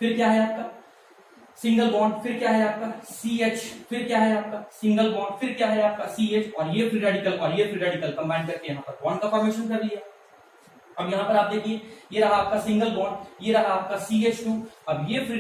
फिर क्या है आपका सिंगल बॉन्ड, फिर क्या है आपका CH, फिर क्या है आपका सिंगल बॉन्ड, फिर क्या है आपका CH, और ये फ्री रेडिकल और ये फ्री रेडिकल कंबाइन करके यहाँ पर बॉन्ड का फॉर्मेशन कर लिया। अब यहाँ पर आप देखिए ये रहा आपका सिंगल बॉन्ड, ये रहा आपका CH2, अब ये फ्री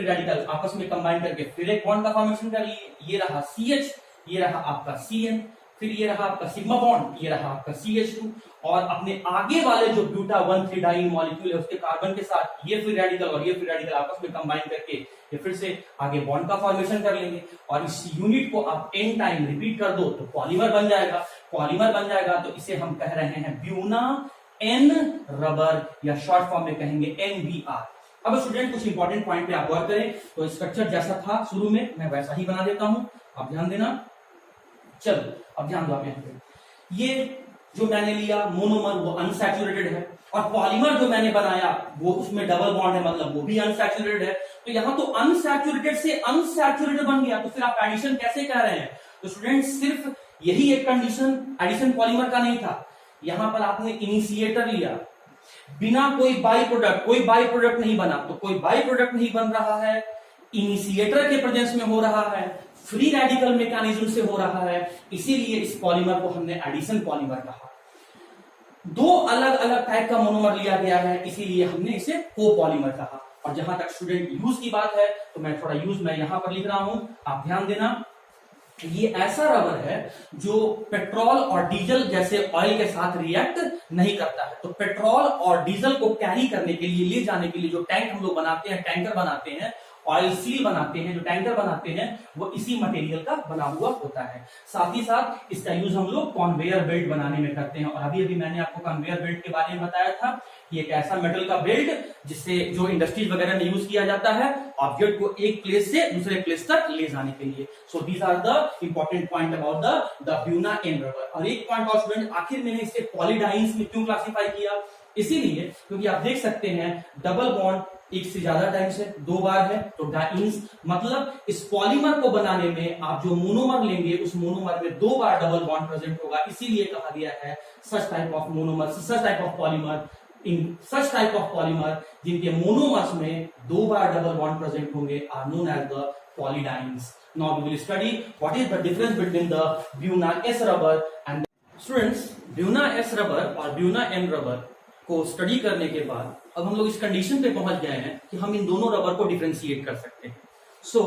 रेडिकल आपस में कंबाइन करके फिर एक बॉन्ड का फॉर्मेशन कर लिए, ये रहा CH, ये रहा आपका CN, फिर ये रहा आपका सिग्मा बॉन्ड, ये रहा आपका CH2, और अपने आगे वाले जो ब्यूटा 1,3 डाइन मॉलिक्यूल है उसके कार्बन के साथ ये फ्री रेडिकल और ये फ्री रेडिकल आपस में कंबाइन करके ये फिर से आगे बॉन्ड का फॉर्मेशन कर लेंगे, और इस यूनिट को आप n टाइम रिपीट कर दो तो पॉलीमर बन जाएगा। पॉलीमर बन जाएगा तो इसे हम कह रहे हैं ब्यूना एन रबर, या शॉर्ट फॉर्म में कहेंगे NBR। अब स्टूडेंट कुछ इंपॉर्टेंट पॉइंट पे आप गौर करें, तो स्ट्रक्चर जैसा था शुरू में मैं वैसा ही बना देता हूं, आप ध्यान देना। चलो अब ध्यान दो आप यहाँ पे, ये जो मैंने लिया मोनोमर वो अनसैचुरेटेड है, और पॉलीमर जो मैंने बनाया वो उसमें डबल बॉन्ड है, मतलब वो भी अनसैचुरेटेड है। तो यहाँ तो अनसैचुरेटेड से अनसैचुरेटेड बन गया, तो फिर आप एडिशन कैसे कह रहे हैं? तो स्टूडेंट सिर्फ यही एक कंडीशन एडिशन पॉलीमर का नहीं था, यहां पर आपने इनिशिएटर लिया, बिना कोई बाई प्रोडक्ट नहीं बना, तो कोई बाई प्रोडक्ट नहीं बन रहा है, इनिशिएटर के प्रेजेंस में हो रहा है, फ्री रेडिकल मैकेनिज्म से हो रहा है, इसीलिए इस पॉलीमर को हमने एडिशन पॉलीमर कहा। 2 अलग अलग टाइप का मोनोमर लिया गया है, इसीलिए हमने इसे कोपॉलीमर कहा। और जहां तक स्टूडेंट यूज की बात है तो मैं थोड़ा यूज मैं यहां पर लिख रहा हूं, आप ध्यान देना। ये ऐसा रबर है जो पेट्रोल और डीजल जैसे ऑयल के साथ रिएक्ट नहीं करता है। तो पेट्रोल और डीजल को कैरी करने के लिए, ले जाने के लिए जो टैंक हम लोग बनाते हैं, टैंकर बनाते हैं, ऑयल सील बनाते हैं, जो टैंकर बनाते हैं वो इसी मटेरियल का बना हुआ होता है। साथ ही साथ इसका यूज हम लोग कन्वेयर बेल्ट बनाने में करते हैं, और अभी मैंने आपको कन्वेयर बेल्ट के बारे में बताया था, ये एक ऐसा मेटल का बेल्ट जिससे जो इंडस्ट्रीज वगैरह में यूज किया जाता है ऑब्जेक्ट को एक प्लेस से दूसरे प्लेस तक ले जाने के लिए। So these are the important point about the Buna N rubber. और एक पॉइंट और स्टूडेंट, आखिर मैंने इसे पॉलीडाइंस में क्यों क्लासिफाई किया? इसीलिए क्योंकि आप देख सकते हैं डबल बॉन्ड एक से ज्यादा टाइम्स है, 2 बार है, तो डाइंस, मतलब इस पॉलीमर को बनाने में आप जो मोनोमर लेंगे उस मोनोमर में 2 बार डबल बॉन्ड प्रेजेंट होगा, इसीलिए कहा गया है such type of monomer, such type of polymer, in such type of polymer जिनके मोनोमर्स में 2 बार डबल बॉन्ड प्रेजेंट होंगे are known as the polydienes. Now we will study what is the difference between the Buena S rubber and students. Buna S rubber और buna N rubber को study करने के बाद अब हम लोग इस कंडीशन पे पहुंच गए हैं कि हम इन दोनों रबर को डिफरेंशिएट कर सकते हैं। So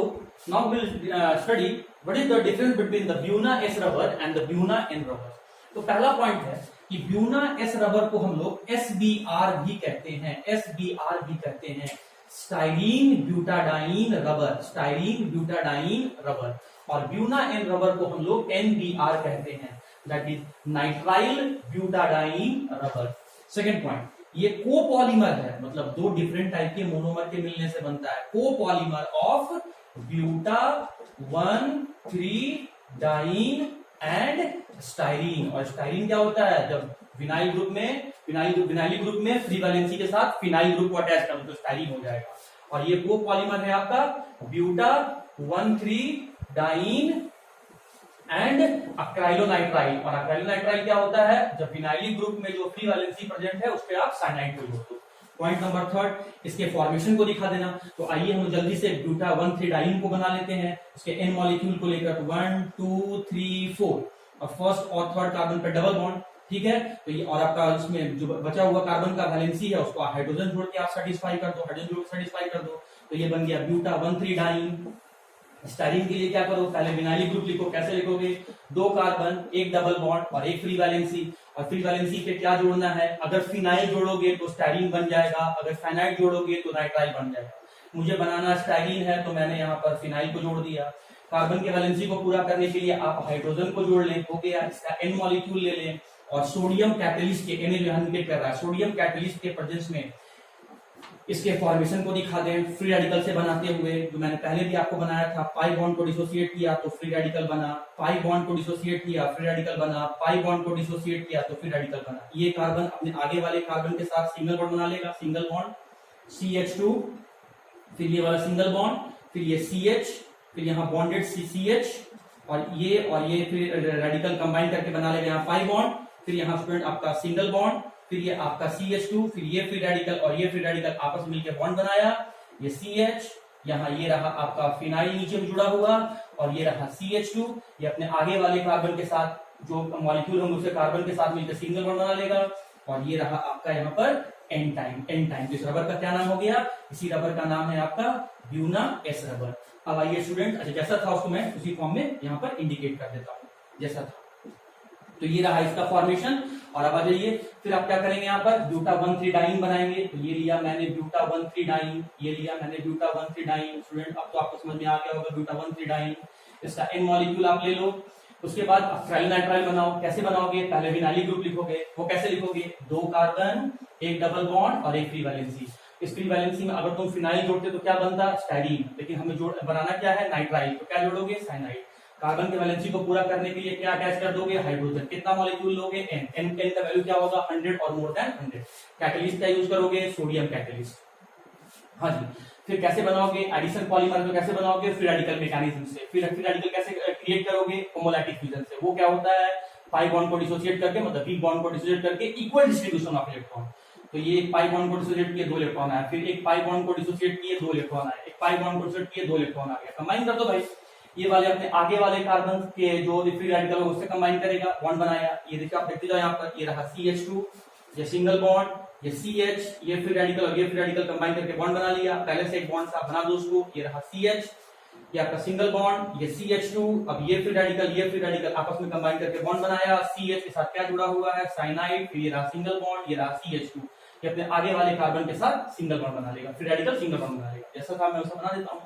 now will study what is the difference between the Buena S rubber and the Buna N rubber. तो पहला पॉइंट है कि ब्यूना एस रबर को हम लोग SBR भी कहते हैं, SBR भी कहते हैं, styrene butadiene rubber, styrene butadiene rubber. और ब्यूना एन रबर को हम लोग NBR कहते हैं, that is nitrile butadiene rubber. Second point, ये कोपॉलीमर है, मतलब 2 डिफरेंट टाइप के मोनोमर के मिलने से बनता है, copolymer of buta 1,3 diene and styrene. और स्टाइरीन क्या होता है? जब विनाइल ग्रुप में फ्री वैलेंसी के साथ फिनाइल ग्रुप को अटैच कर दो तो स्टाइरीन हो जाएगा। और ये कोपॉलीमर है आपका ब्यूटा 1,3 डाइन एंड अक्राइलोनाइट्राइल। और अक्राइलोनाइट्राइल क्या होता है? जब विनाइलिक ग्रुप में जो फ्री वैलेंसी प्रेजेंट है उस पे आप साइनाइड को जोड़ दो। पॉइंट नंबर 3, इसके फॉर्मेशन को दिखा देना। तो आइए हम जल्दी से ब्यूटा 1,3 डाइन को बना लेते हैं, उसके एन मॉलिक्यूल को लेकर 1 2 3 4, और फर्स्ट और थर्ड कार्बन पे डबल बॉन्ड, ठीक है। तो ये और आपका इसमें जो बचा हुआ कार्बन का वैलेंसी है उसको हाइड्रोजन जोड़ के आप सेटिस्फाई कर दो, हाइड्रोजन जोड़ के सेटिस्फाई कर दो, तो ये बन गया ब्यूटा 1,3 डाइन। स्टाइरिन के लिए क्या करो, पहले विनाइलिक ग्रुप लिखो। कैसे लिखोगे, 2 कार्बन, एक डबल बॉन्ड और एक फ्री वैलेंसी। और फ्री वैलेंसी पे क्या जोड़ना है, अगर फिनाइल जोड़ोगे तो स्टाइरिन बन जाएगा, अगर फेनाइल जोड़ोगे तो नाइट्राइल बन जाएगा। मुझे बनाना स्टाइरिन है तो मैंने यहाँ पर फिनाइल को जोड़ दिया। कार्बन के वैलेंसी को पूरा करने के लिए आप हाइड्रोजन को जोड़ लें, हो गया। इसका एन मॉलिक्यूल ले लें और सोडियम कैटलिस्ट के, एन जो इंडिकेट कर रहा है, सोडियम कैटलिस्ट के प्रेजेंस में इसके फॉर्मेशन को दिखा दें फ्री रेडिकल से बनाते हुए। जो मैंने पहले भी आपको बनाया था, पाई बॉन्ड को डिसोसिएट किया तो फ्री रेडिकल बना, पाई बॉन्ड को डिसोसिएट किया फ्री रेडिकल बना, पाई बॉन्ड को डिसोसिएट किया तो फ्री रेडिकल बना। ये कार्बन अपने आगे वाले कार्बन के साथ सिंगल बॉन्ड बना लेगा, सिंगल बॉन्ड CH2, फिर ये वाला सिंगल बॉन्ड, फिर ये CH, फिर यहाँ बॉन्डेड CH और ये फिर रेडिकल कंबाइन करके बना लेगा यहाँ पाई बॉन्ड, फिर यहाँ स्टूडेंट आपका सिंगल बॉन्ड, फिर ये आपका CH2, फिर ये फ्री रेडिकल और ये फ्री रेडिकल आपस में मिलकर बॉन्ड बनाया, ये CH, यहाँ ये रहा आपका फिनाइल नीचे में जुड़ा हुआ और ये रहा CH2, ये अपने आगे वाले कार्बन के साथ जो मॉलिक्यूल होंगे उसे कार्बन के साथ मिलकर सिंगल बॉन्ड बना लेगा और ये रहा आपका यहाँ पर एन टाइम। इस रबर का क्या नाम हो गया, इसी रबर का नाम है आपका ब्यूना एस रबर। अब आइए स्टूडेंट, अच्छा जैसा था उसको मैं उसी फॉर्म में यहाँ पर इंडिकेट कर देता हूँ जैसा था। तो ये रहा इसका फॉर्मेशन। और अब आ जाइए, फिर आप क्या करेंगे, यहाँ पर ब्यूटा 1,3 डाइन बनाएंगे। तो ये लिया मैंने ब्यूटा 1,3 डाइन, ये लिया मैंने ब्यूटा 1,3 डाइन। स्टूडेंट अब तो आपको समझ में आ गया होगा ब्यूटा 1,3 डाइन। इसका एन मॉलिक्यूल आप ले लो। उसके बाद अक्राइल नाइट्राइल बनाओ। कैसे बनाओगे, पहले विनाइलिक ग्रुप लिखोगे। वो कैसे लिखोगे, 2 कार्बन, एक डबल बॉन्ड और एक फ्री वैलेंसी। इस फ्री वैलेंसी में अगर तुम फिनाइल जोड़ते तो क्या बनता, स्टाइरिन, लेकिन हमें बनाना क्या है, नाइट्राइल। तो क्या जोड़ोगे, साइनाइड। कार्बन के वैलेंसी को पूरा करने के लिए क्या अटैच कर दोगे, हाइड्रोजन। कितना मॉलिक्यूल लोगे, एन। एन का वैल्यू क्या होगा, 100 और मोर देन 100। कैटलिस्ट का यूज करोगे, सोडियम कैटलिस्ट। हाँ जी। फिर कैसे बनाओगे एडिशन पॉलीमर, तो कैसे बनाओगे, फ्री रेडिकल मैकेनिज्म से। फिर फ्री रेडिकल कैसे क्रिएट करोगे, होमोलैटिक फ्यूजन से। वो क्या होता है, पाई बॉन्ड को डिसोसिएट करके, मतलब वीक बॉन्ड को डिसोसिएट करके इक्वल डिस्ट्रीब्यूशन ऑफ इलेक्ट्रॉन। तो ये एक पाई बॉन्ड को डिसोसिएट किए 2 इलेक्ट्रॉन आए, फिर एक पाई बॉन्ड को डिसोसिएट किए 2 इलेक्ट्रॉन आए, एक पाई बॉन्ड को डिसोसिएट किए 2 इलेक्ट्रॉन आ गया। कंबाइन कर दो भाई, ये वाले अपने आगे वाले कार्बन के जो फ्री रेडिकल हो उससे कंबाइन करेगा, बॉन्ड बनाया। ये देखिए आप देखते जाओ यहाँ पर, ये रहा CH2, ये सिंगल बॉन्ड, ये CH, ये फ्री रेडिकल और ये फ्री रेडिकल कंबाइन करके बॉन्ड बना लिया। पहले से एक बॉन्ड से आप बना दो उसको। ये रहा CH, ये आपका सिंगल बॉन्ड, ये CH2, अब ये फ्री रेडिकल आपस में कंबाइन करके बॉन्ड बनाया। CH के साथ क्या जुड़ा हुआ है, साइनाइड, फिर ये रहा सिंगल बॉन्ड, ये रहा CH2, ये अपने आगे वाले कार्बन के साथ सिंगल बॉन्ड बना लेगा, फ्री रेडिकल सिंगल बॉन्ड बना लेगा। जैसा था मैं वैसा बना देता हूँ,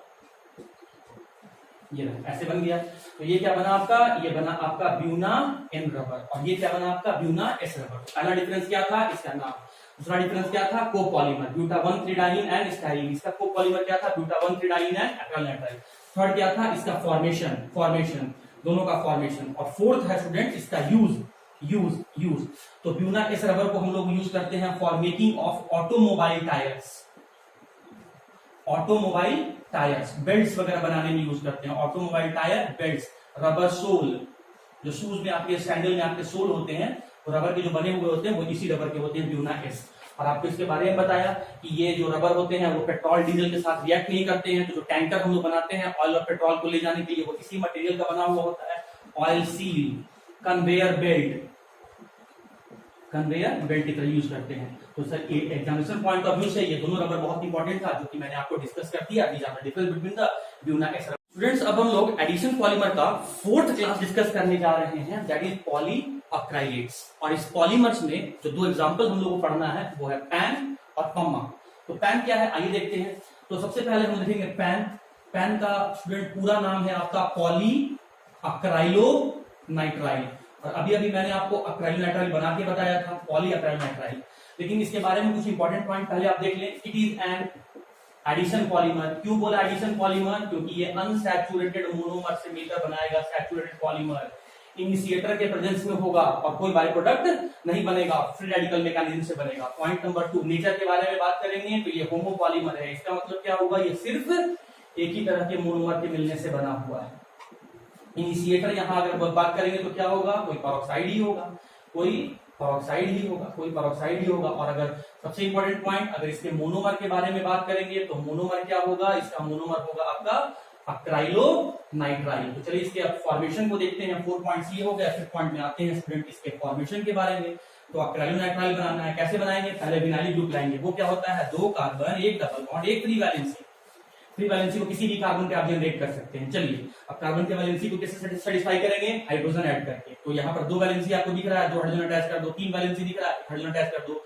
ये ऐसे बन गया। तो ये क्या बना आपका, ये बना आपका ब्यूना एन रबर और ये क्या बना आपका ब्यूना एस रबर। पहला डिफरेंस क्या था, इसका नाम। दूसरा डिफरेंस क्या था, copolymer, buta 1,3 diene and styrene. इसका कोपॉलीमर क्या था, buta 1,3 diene and acryl nitrile. Third क्या था, इसका फॉर्मेशन दोनों का फॉर्मेशन। और फोर्थ है स्टूडेंट इसका यूज। तो ब्यूना एस रबर को हम लोग यूज करते हैं for making of automobile tyres, belts वगैरह बनाने में यूज करते हैं। Automobile tyre, belts, rubber sole, जो शूज में आपके, सैंडल में आपके सोल होते हैं वो रबर के जो बने हुए होते हैं वो इसी रबर के होते हैं, ब्यूना एस। और आपको इसके बारे में बताया कि ये जो रबर होते हैं वो पेट्रोल डीजल के साथ रिएक्ट नहीं करते हैं। तो जो टैंकर हम लोग बनाते हैं ऑयल और पेट्रोल को ले जाने के लिए वो इसी मटेरियल का बना हुआ होता है। ऑयल सील, कन्वेयर बेल्ट की तरह यूज करते हैं। तो sir examination point of view से ये दोनों रबर बहुत इंपॉर्टेंट था, जो कि मैंने आपको डिस्कस कर दिया। Difference between the Buena S rubber. Students अब हम लोग एडिशन पॉलीमर का 4th क्लास डिस्कस करने जा रहे हैं, दैट इज पॉलीअक्राइलेट्स। और इस पॉलीमर्स में जो 2 एग्जांपल हम लोग को पढ़ना है वो है पैन और पम्मा। तो पैन क्या है आइए देखते हैं। तो सबसे पहले हम देखेंगे पैन का स्टूडेंट पूरा नाम है आपका पॉलीअक्राइलोनाइट्राइल। और अभी मैंने आपको अक्राइलोनाइट्राइल बना के बताया था, पॉलीअक्राइलोनाइट्राइल। लेकिन इसके बारे में कुछ इंपॉर्टेंट पॉइंट पहले आप देख लें। It is an addition polymer. क्यों बोला एडिशन पॉलीमर, क्योंकि ये अनसैचुरेटेड मोनोमर से मिलकर बनाएगा सैचुरेटेड पॉलीमर। इनिशिएटर के प्रेजेंस में होगा और कोई बाय प्रोडक्ट नहीं बनेगा, फ्री रेडिकल मैकेनिज्म से बनेगा। पॉइंट नंबर 2, नेचर के बारे में बात करेंगे तो ये होमोपॉलीमर है। इसका मतलब क्या होगा, ये सिर्फ एक ही तरह के मोनोमर के मिलने से बना हुआ है। इनिशिएटर यहाँ अगर बात करेंगे तो क्या होगा, कोई पेरोक्साइड ही होगा। और अगर सबसे इंपॉर्टेंट पॉइंट, अगर इसके मोनोमर के बारे में बात करेंगे तो मोनोमर क्या होगा, इसका मोनोमर होगा आपका अक्राइलोनाइट्राइल। तो चलिए इसके फॉर्मेशन को देखते हैं। 4 पॉइंट्स ये हो गया। फिर पॉइंट में आते हैं स्टूडेंट इसके फॉर्मेशन के बारे में। तो अक्राइलोनाइट्राइल बनाना है, कैसे बनाएंगे, पहले विनाइलिक ग्रुप लाएंगे। वो क्या होता है, 2 कार्बन, एक डबल बॉन्ड, एक फ्री वैलेंसी। फ्री वैलेंसी को किसी भी कार्बन पे आप जनरेट कर सकते हैं। चलिए अब कार्बन के वैलेंसी को कैसे सेटिस्फाई करेंगे, हाइड्रोजन ऐड करके। तो यहाँ पर 2 वैलेंसी आपको दिख रहा है, 2 हाइड्रोजन अटैच कर दो, 3 वैलेंसी दिख रहा है, हाइड्रोजन अटैच कर दो।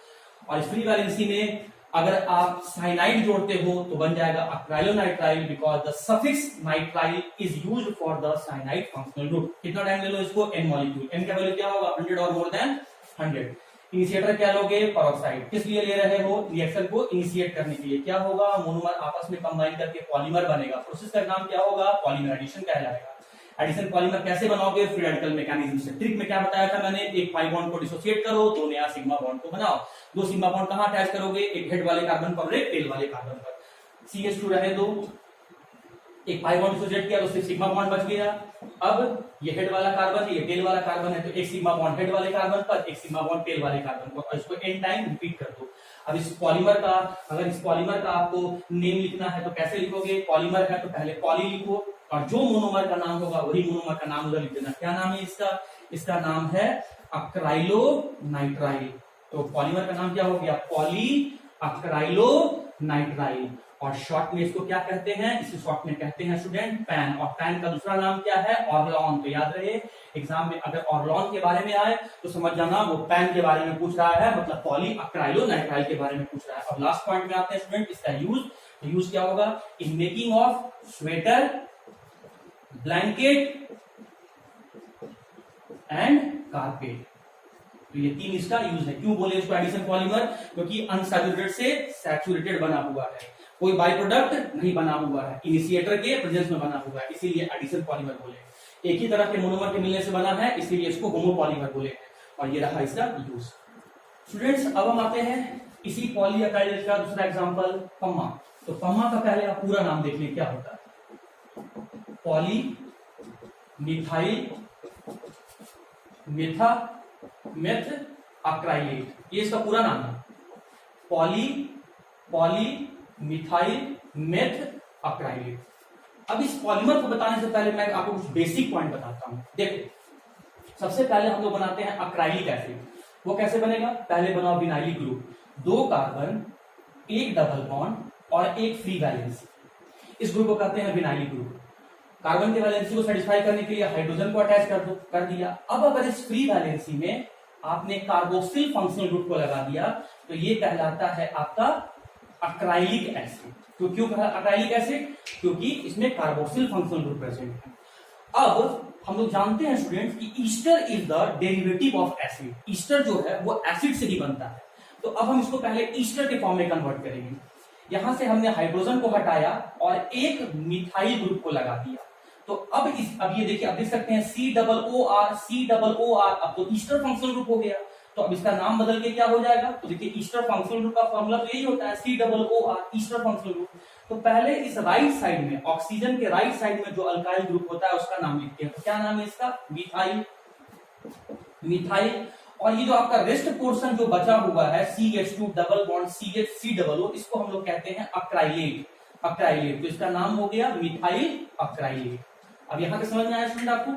और इस फ्री वैलेंसी में अगर आप साइनाइड जोड़ते हो तो बन जाएगा acrylonitrile, because the suffix nitrile is used for the cyanide functional group. कितना टाइम ले लो इसको, n मॉलिक्यूल, n का वैल्यू क्या होगा 100 और मोर देन 100। इनिशिएटर क्या लोगे, पेरोक्साइड। किस लिए ले रहे हो, रिएक्शन को इनिशिएट करने के लिए। क्या होगा, मोनोमर आपस में कंबाइन करके पॉलीमर बनेगा। प्रोसेस का नाम क्या होगा, पॉलीमराइजेशन कहलाएगा। एडिशन पॉलीमर कैसे बनाओगे, फ्री रेडिकल मैकेनिज्म से। ट्रिक में क्या बताया था मैंने, एक पाई बॉन्ड को डिसोसिएट करो, 2 नया सिग्मा बॉन्ड को बनाओ। 2 सिग्मा बॉन्ड कहां अटैच करोगे, एक हेड वाले कार्बन पर और एक टेल वाले कार्बन पर। CH2 रहे दो, एक पाई बॉन्ड डिसोसिएट किया तो सिर्फ सिग्मा बॉन्ड बच गया। अब ये हेड वाला कार्बन है, ये टेल वाला कार्बन है, तो एक सिग्मा बॉन्ड हेड वाले कार्बन पर, एक सिग्मा बॉन्ड टेल वाले कार्बन पर, और इसको n टाइम रिपीट कर दो। अब इस पॉलीमर का, अगर इस पॉलीमर का आपको नेम लिखना है तो कैसे लिखोगे, पॉलीमर है तो पहले पॉली लिखो, और जो मोनोमर का नाम होगा वही मोनोमर का नाम उधर लिख देना। क्या नाम है इसका, इसका नाम है अक्राइलोनाइट्राइल। तो पॉलीमर का नाम क्या हो गया, पॉली अक्राइलोनाइट्राइल। और शॉर्ट में इसको क्या कहते हैं, इसे शॉर्ट में कहते हैं स्टूडेंट पैन। और पैन का दूसरा नाम क्या है, ऑर्लॉन। तो याद रहे एग्जाम में अगर ऑर्लॉन के बारे में आए तो समझ जाना वो पैन के बारे में पूछ रहा है, मतलब पॉली अक्राइलोनाइट्राइल के बारे में पूछ रहा है। अब लास्ट पॉइंट में आते हैं स्टूडेंट, इसका यूज क्या होगा, इन making of sweater, blanket and carpet. तो ये 3 इसका यूज है। क्यों बोले इसको एडिशन पॉलीमर, क्योंकि अनसैचुरेटेड से सैचुरेटेड बना हुआ है, कोई बाई प्रोडक्ट नहीं बना हुआ है, इनिशिएटर के प्रेजेंस में बना हुआ है, इसीलिए एडिशन पॉलीमर बोले। एक ही तरह के मोनोमर के मिलने से बना है, इसीलिए इसको होमोपॉलीमर बोले। और ये रहा इसका यूज। स्टूडेंट्स अब हम आते हैं इसी पॉली अकाइल का दूसरा एग्जांपल, पम्मा। तो पम्मा का पहले आप पूरा नाम देख लें क्या होता है, पॉली मिथाइल मेथ अक्राइलेट, ये इसका पूरा नाम है, पॉली मिथाइल मेथ अक्राइलेट। अब इस पॉलीमर को बताने से पहले मैं आपको कुछ बेसिक पॉइंट बताता हूं। देखो सबसे पहले हम लोग बनाते हैं अक्राइलिक एसिड। वो कैसे बनेगा, पहले बनाओ vinylic group, 2 carbon, 1 double bond और 1 फ्री वैलेंसी। इस ग्रुप को कहते हैं विनाइलिक ग्रुप। कार्बन के वैलेंसी को सेटिस्फाई करने के लिए हाइड्रोजन को अटैच कर दिया। अब अगर इस फ्री वैलेंसी में आपने कार्बोक्सिल फंक्शनल ग्रुप को लगा दिया तो ये कहलाता है आपका अक्राइलिक एसिड। तो क्यों कहा अक्राइलिक एसिड, क्योंकि इसमें कार्बोक्सिल फंक्शनल ग्रुप प्रेजेंट है। अब हम लोग जानते हैं स्टूडेंट कि Easter is the derivative of acid. Easter जो है वो एसिड से ही बनता है। तो अब हम इसको पहले ईस्टर के फॉर्म में कन्वर्ट करेंगे। यहां से हमने हाइड्रोजन को हटाया और एक मिथाइल ग्रुप को लगा दिया। तो अब ये देखिए, अब देख सकते हैं COOR, अब तो ईस्टर फंक्शनल ग्रुप हो गया। तो अब इसका नाम बदल के क्या हो जाएगा, तो देखिए ईस्टर फंक्शनल ग्रुप का फॉर्मूला तो यही होता है COOR, ईस्टर फंक्शनल ग्रुप। तो पहले इस राइट साइड में, ऑक्सीजन के राइट साइड में जो अल्काइल ग्रुप होता है उसका नाम लिखते हैं। तो क्या नाम है इसका, मिथाइल। और ये जो आपका रेस्ट पोर्शन जो बचा हुआ है CH2 डबल बॉन्ड CHCOO, इसको हम लोग कहते हैं अक्राइलेट। तो इसका नाम हो गया मिथाइल अक्राइलेट। अब यहां पे समझ में आया स्टूडेंट आपको।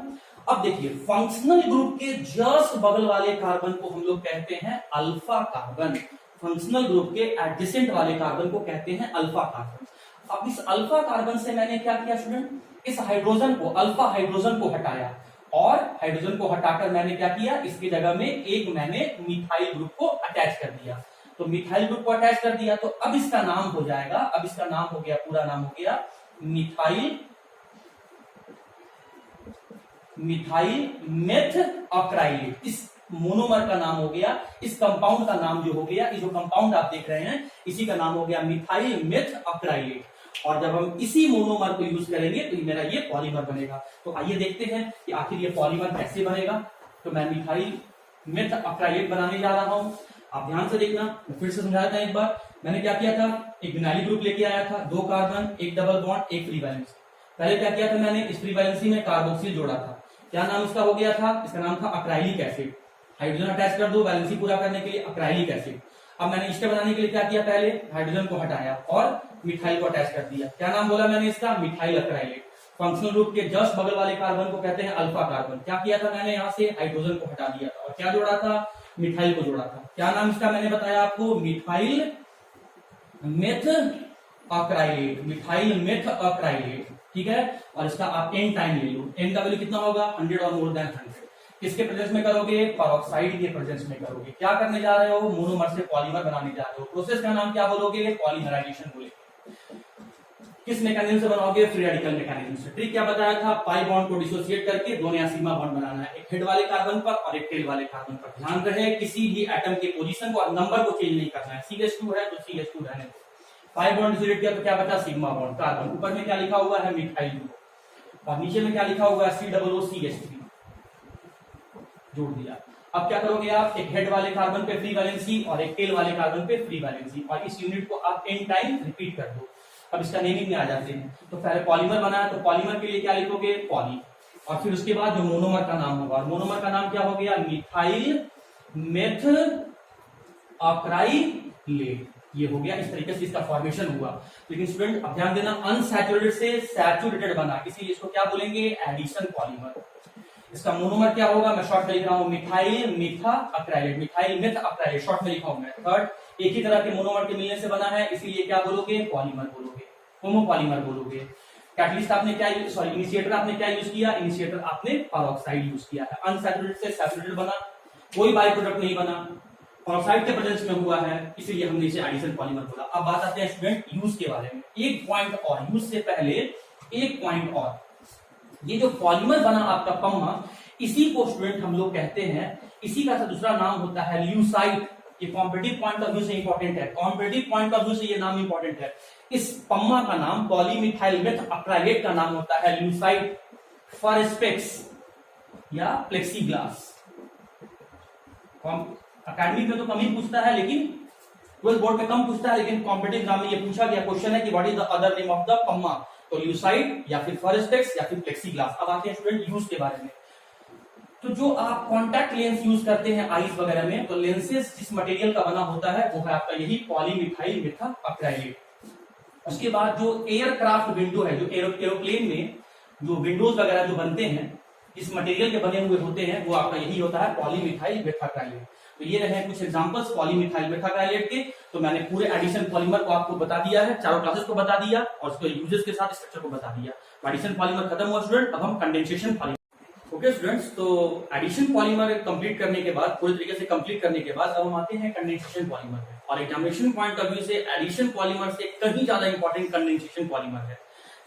अब देखिए फंक्शनल ग्रुप के जस्ट बगल वाले कार्बन को हम लोग कहते हैं अल्फा कार्बन। फंक्शनल ग्रुप के एडजेसेंट वाले कार्बन को कहते हैं अल्फा कार्बन। अब इस अल्फा कार्बन से मैंने क्या किया स्टूडेंट, इस हाइड्रोजन को, अल्फा हाइड्रोजन को हटाया, और हाइड्रोजन को हटाकर मैंने क्या किया, इसकी जगह में एक मैंने मिथाइल ग्रुप को अटैच कर दिया। तो मिथाइल ग्रुप को अटैच कर दिया तो अब इसका नाम हो जाएगा, अब इसका नाम हो गया, पूरा नाम हो गया मिथाइल मेथ अक्राइलेट। इस मोनोमर का नाम हो गया, इस कंपाउंड का नाम जो हो गया, ये जो कंपाउंड आप देख रहे हैं इसी का नाम हो गया मिथाइल मेथ अक्राइलेट। और जब हम इसी मोनोमर को यूज करेंगे तो मेरा ये पॉलीमर बनेगा। तो आइए देखते हैं कि आखिर ये पॉलीमर कैसे बनेगा। तो मैं मिथाइल मेथ अक्राइलेट बनाने जा रहा हूं। आप ध्यान से देखना, मैं फिर से समझाता हूं एक बार। मैंने क्या किया था, एक विनाइलिक ग्रुप लेके आया था, 2 carbon, 1 double bond, 1 free valency. पहले क्या किया था मैंने, इस फ्री वैलेंसी में कार्बोक्सिल जोड़ा था। क्या नाम इसका हो गया था, इसका नाम था अक्राइलिक एसिड। हाइड्रोजन अटैच कर दो वैलेंसी पूरा करने के लिए, अक्राइलिक एसिड। अब मैंने ईस्टर बनाने के लिए क्या किया, पहले हाइड्रोजन को हटाया और मिथाइल को अटैच कर दिया। क्या नाम बोला मैंने इसका, मिथाइल अक्राइलेट। फंक्शनल ग्रुप के जस्ट बगल वाले कार्बन को कहते हैं अल्फा कार्बन। क्या किया था मैंने, यहाँ से हाइड्रोजन को हटा दिया था और क्या जोड़ा था, मिथाइल को जोड़ा था। क्या नाम इसका मैंने बताया आपको, मिथाइल मेथ अक्राइलेट, मिथाइल मेथ अक्राइलेट, ठीक है। और इसका आप एन टाइम ले लो, एन का वैल्यू कितना होगा 100 और मोर देन 100। किसके प्रेजेंस में करोगे, पेरोक्साइड के प्रेजेंस में करोगे। क्या करने जा रहे हो, मोनोमर से पॉलीमर बनाने जा रहे हो। प्रोसेस का नाम क्या बोलोगे, पॉलीमराइजेशन बोलेगे। किस मैकेनिज्म से बनाओगे, फ्री रेडिकल मैकेनिज्म से। ट्रिक क्या बताया था, पाई बॉन्ड को डिसोसिएट करके दोनों या सीमा बॉन्ड बनाना है, एक हेड वाले कार्बन पर और एक टेल वाले कार्बन पर। ध्यान रहे किसी भी एटम के पोजीशन को और नंबर को चेंज नहीं करना है। CH2 है तो CH2 रहने दो। पाई बॉन्ड डिसोसिएट किया तो क्या बचा, सिग्मा बॉन्ड कार्बन। ऊपर में क्या लिखा हुआ है, मिथाइल ग्रुप, और नीचे में क्या लिखा हुआ है, COOCH3 जोड़ दिया। अब क्या करोगे आप, एक हेड वाले कार्बन पे फ्री वैलेंसी और एक टेल वाले कार्बन पे फ्री वैलेंसी, और इस यूनिट को आप n टाइम रिपीट कर दो। अब इसका नेमिंग में आ जाते हैं। तो पहले पॉलीमर बना है तो पॉलीमर के लिए क्या लिखोगे, पॉली, और फिर उसके बाद जो मोनोमर का नाम होगा, मोनोमर का नाम क्या हो गया, मिथाइल मेथ अक्राइलेट, ये हो गया। इस तरीके से इसका फॉर्मेशन हुआ। लेकिन स्टूडेंट अब ध्यान देना, अनसैचुरेटेड से सैचुरेटेड बना, इसीलिए इसको क्या बोलेंगे, एडिशन पॉलीमर। इसका मोनोमर क्या होगा, मैं शॉर्ट में लिख रहा हूं, मिथाइल मेथा अक्राइलेट, मिथाइल मेथ अक्राइलेट, शॉर्ट में लिखा हूं मैं। थर्ड, एक ही तरह के मोनोमर के मिलने से बना है, इसीलिए क्या बोलोगे, पॉलीमर बोलोगे, होमोपॉलीमर बोलोगे। कैटलिस्ट आपने क्या, सॉरी इनिशिएटर आपने क्या यूज किया, इनिशिएटर आपने पेरोक्साइड यूज किया है। अनसैचुरेटेड से सैचुरेटेड बना, कोई बाय प्रोडक्ट नहीं बना, पेरोक्साइड के प्रेजेंस में हुआ है, इसीलिए हमने इसे एडिशन पॉलीमर बोला। अब बात आते हैं स्टूडेंट यूज के बारे में। एक पॉइंट और, यूज से पहले एक पॉइंट और, ये जो पॉलीमर बना आपका पम्मा, इसी को स्टूडेंट हम लोग कहते हैं, इसी का दूसरा नाम होता है ल्यूसाइट। ये कॉम्पिटिटिव पॉइंट ऑफ व्यू से इंपॉर्टेंट है, कॉम्पिटिटिव पॉइंट ऑफ व्यू से ये नाम इंपॉर्टेंट है। इस पम्मा का नाम, पॉलीमिथाइल मेथ अक्राइलेट का नाम होता है ल्यूसाइट, फॉरेस्पेक्स या प्लेक्सीग्लास। अकेडमिक में तो कम ही पूछता है, लेकिन 12th बोर्ड में कम पूछता है, लेकिन कॉम्पिटिटिव एग्जाम में ये पूछा गया क्वेश्चन है कि what is the other name of the Pamma, तो ल्यूसाइट या फिर फॉरेस्पेक्स या फिर प्लेक्सीग्लास। अब आते हैं स्टूडेंट यूज के बारे में। तो जो आप कॉन्टैक्ट लेंस यूज करते हैं आईज वगैरह में, तो लेंसेज जिस मटेरियल का बना होता है वो है आपका यही पॉलीमिथाइल मेथा अक्राइलेट। उसके बाद जो एयरक्राफ्ट विंडो है, जो एरोप्लेन में जो विंडोज वगैरह जो बनते हैं, जिस मटेरियल के बने हुए होते हैं, वो आपका यही होता है पॉलीमिथाइल मेथा अक्राइलेट। तो ये रहे कुछ एग्जांपल्स पॉलीमिथाइल मेथा अक्राइलेट के। तो मैंने पूरे एडिशन पॉलीमर को आपको बता दिया है, चारों क्लासेस को बता दिया और उसके यूजेस के साथ स्ट्रक्चर को बता दिया। एडिशन पॉलीमर खत्म हुआ स्टूडेंट, अब हम कंडेंसेशन पॉलीमर। ओके स्टूडेंट्स, तो एडिशन पॉलीमर कंप्लीट करने के बाद, पूरी तरीके से कंप्लीट करने के बाद, अब हम आते हैं कंडेंसेशन पॉलीमर में। और एग्जामिनेशन पॉइंट ऑफ व्यू से एडिशन पॉलीमर से कहीं ज्यादा इंपॉर्टेंट कंडेंसेशन पॉलीमर है।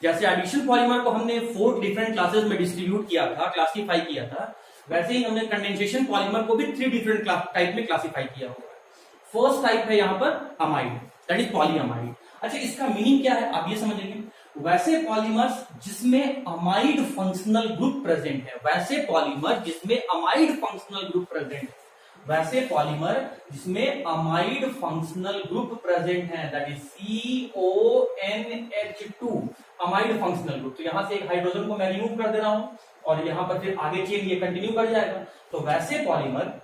जैसे एडिशन पॉलीमर को हमने 4 डिफरेंट क्लासेस में डिस्ट्रीब्यूट किया था, क्लासिफाई किया था, वैसे ही हमने कंडेंसेशन पॉलीमर को भी 3 डिफरेंट टाइप में क्लासिफाई किया हुआ है। फर्स्ट टाइप है यहाँ पर अमाइड, दैट इज पॉलीअमाइड। अच्छा, इसका मीनिंग क्या है आप ये समझेंगे। वैसे पॉलीमर्स जिसमें अमाइड फंक्शनल ग्रुप प्रेजेंट है, वैसे पॉलीमर जिसमें अमाइड फंक्शनल ग्रुप प्रेजेंट है, वैसे पॉलीमर जिसमें अमाइड फंक्शनल ग्रुप प्रेजेंट है, that is CONH2 amide functional group. तो यहां से एक हाइड्रोजन को मैं रिमूव कर दे रहा हूं और यहां पर फिर आगे चेन ये कंटिन्यू कर जाएगा। तो वैसे पॉलीमर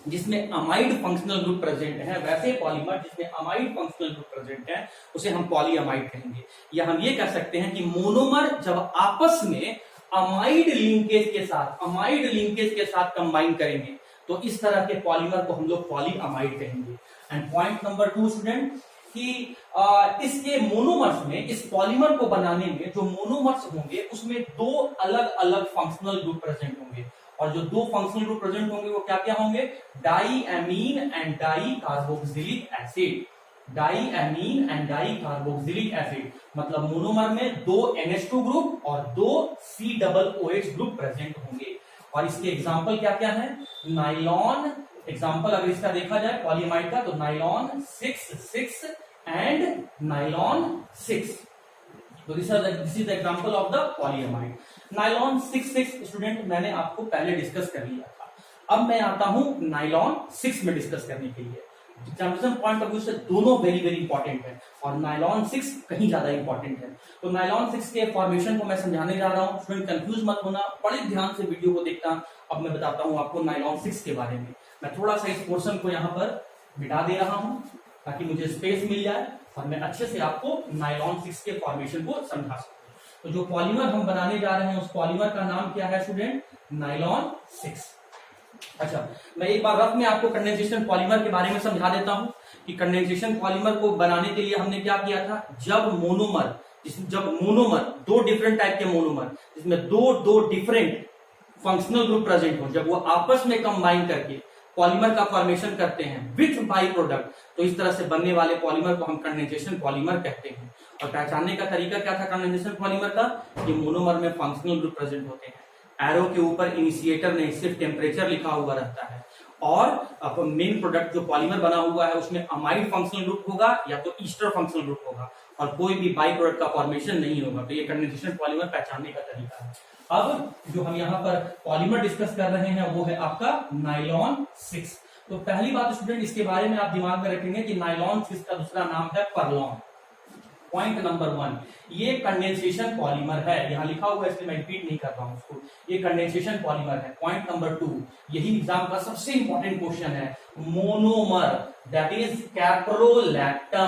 जिसमें अमाइड फंक्शनल ग्रुप प्रेजेंट है, वैसे पॉलीमर जिसमें अमाइड फंक्शनल ग्रुप प्रेजेंट है, उसे हम पॉलीअमाइड कहेंगे। या हम ये कह सकते हैं कि मोनोमर जब आपस में अमाइड लिंकेज के साथ कंबाइन करेंगे, तो इस तरह के पॉलीमर को हम लोग पॉलीअमाइड कहेंगे। एंड पॉइंट नंबर 2 स्टूडेंट, कि इसके मोनोमर्स में, इस पॉलीमर को बनाने में जो मोनोमर्स होंगे उसमें 2 अलग अलग फंक्शनल ग्रुप प्रेजेंट होंगे। और जो 2 फंक्शनल ग्रुप प्रेजेंट होंगे वो क्या क्या होंगे, diamine and dicarboxylic acid. Diamine and dicarboxylic acid मतलब मोनोमर में 2 NH2 ग्रुप और 2 COOH ग्रुप प्रेजेंट होंगे। और इसके एग्जाम्पल क्या क्या है, नाइलॉन, एग्जाम्पल अगर इसका देखा जाए पॉलीअमाइड का, तो नाइलॉन 6 एंड नाइलॉन 6। तो this is the example of the polyamide. Nylon 6 student मैंने आपको पहले डिस्कस कर लिया था। अब मैं आता हूं नाइलॉन 6 में डिस्कस करने के लिए। एग्जामिनेशन पॉइंट ऑफ व्यू से दोनों वेरी वेरी इंपॉर्टेंट है और नाइलॉन 6 कहीं ज्यादा इंपॉर्टेंट है। तो नाइलॉन 6 के फॉर्मेशन को मैं समझाने जा रहा हूं, स्टूडेंट कंफ्यूज मत होना, बड़े ध्यान से वीडियो को देखना। अब मैं बताता हूं आपको नाइलॉन 6 के बारे में। मैं थोड़ा सा इस पोर्शन को यहाँ पर मिटा दे रहा हूं ताकि मुझे स्पेस मिल जाए और मैं अच्छे से आपको नाइलॉन 6 के फॉर्मेशन को समझा सकूं। तो जो पॉलीमर हम बनाने जा रहे हैं उस पॉलीमर का नाम क्या है स्टूडेंट, नाइलॉन 6। अच्छा, मैं एक बार रफ में आपको कंडेंसेशन पॉलीमर के बारे में समझा देता हूं। कि कंडेंसेशन पॉलीमर को बनाने के लिए हमने क्या किया था, जब मोनोमर दो डिफरेंट टाइप के मोनोमर जिसमें दो डिफरेंट फंक्शनल ग्रुप प्रेजेंट हो, जब वो आपस में कंबाइन करके पॉलीमर का फॉर्मेशन करते हैं विथ बाई प्रोडक्ट, तो इस तरह से बनने वाले पॉलीमर को हम कंडेंसेशन पॉलीमर कहते हैं। और पहचानने का तरीका क्या था कंडेंसेशन पॉलीमर का, कि मोनोमर में फंक्शनल ग्रुप प्रेजेंट होते हैं। एरो के ऊपर इनिशिएटर नहीं सिर्फ टेम्परेचर लिखा हुआ रहता है, और मेन प्रोडक्ट जो पॉलीमर बना हुआ है उसमें अमाइड फंक्शनल ग्रुप होगा या तो ईस्टर फंक्शनल ग्रुप होगा, और कोई भी बाई प्रोडक्ट का फॉर्मेशन नहीं होगा। तो ये कंडेंसेशन पॉलीमर पहचानने का तरीका है। अब जो हम यहाँ पर पॉलीमर डिस्कस कर रहे हैं वो है आपका नाइलॉन 6। तो पहली बात स्टूडेंट इसके बारे में आप दिमाग में रखेंगे कि नाइलॉन 6 का दूसरा नाम है परलॉन। पॉइंट नंबर 1, ये कंडेंसेशन पॉलीमर है, यहाँ लिखा हुआ है इसलिए मैं रिपीट नहीं कर रहा हूं उसको, ये कंडेंसेशन पॉलीमर है। पॉइंट नंबर 2, यही एग्जाम का सबसे इंपॉर्टेंट क्वेश्चन है, monomer that is caprolactam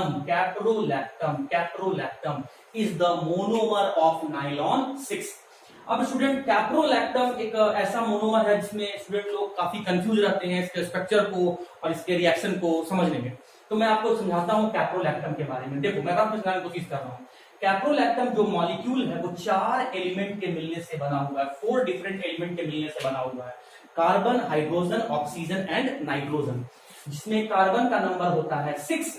is the monomer of nylon 6। अब स्टूडेंट कैप्रोलैक्टम एक ऐसा मोनोमर है जिसमें स्टूडेंट लोग काफी कंफ्यूज रहते हैं इसके स्ट्रक्चर को और इसके रिएक्शन को समझने में। तो मैं आपको समझाता हूं कैप्रोलैक्टम के बारे में। देखो मैं आपको समझाने की कोशिश कर रहा हूं। कैप्रोलैक्टम जो मॉलिक्यूल है वो 4 एलिमेंट के मिलने से बना हुआ है, 4 डिफरेंट एलिमेंट के मिलने से बना हुआ है, carbon, hydrogen, oxygen and nitrogen, जिसमें कार्बन का नंबर होता है 6,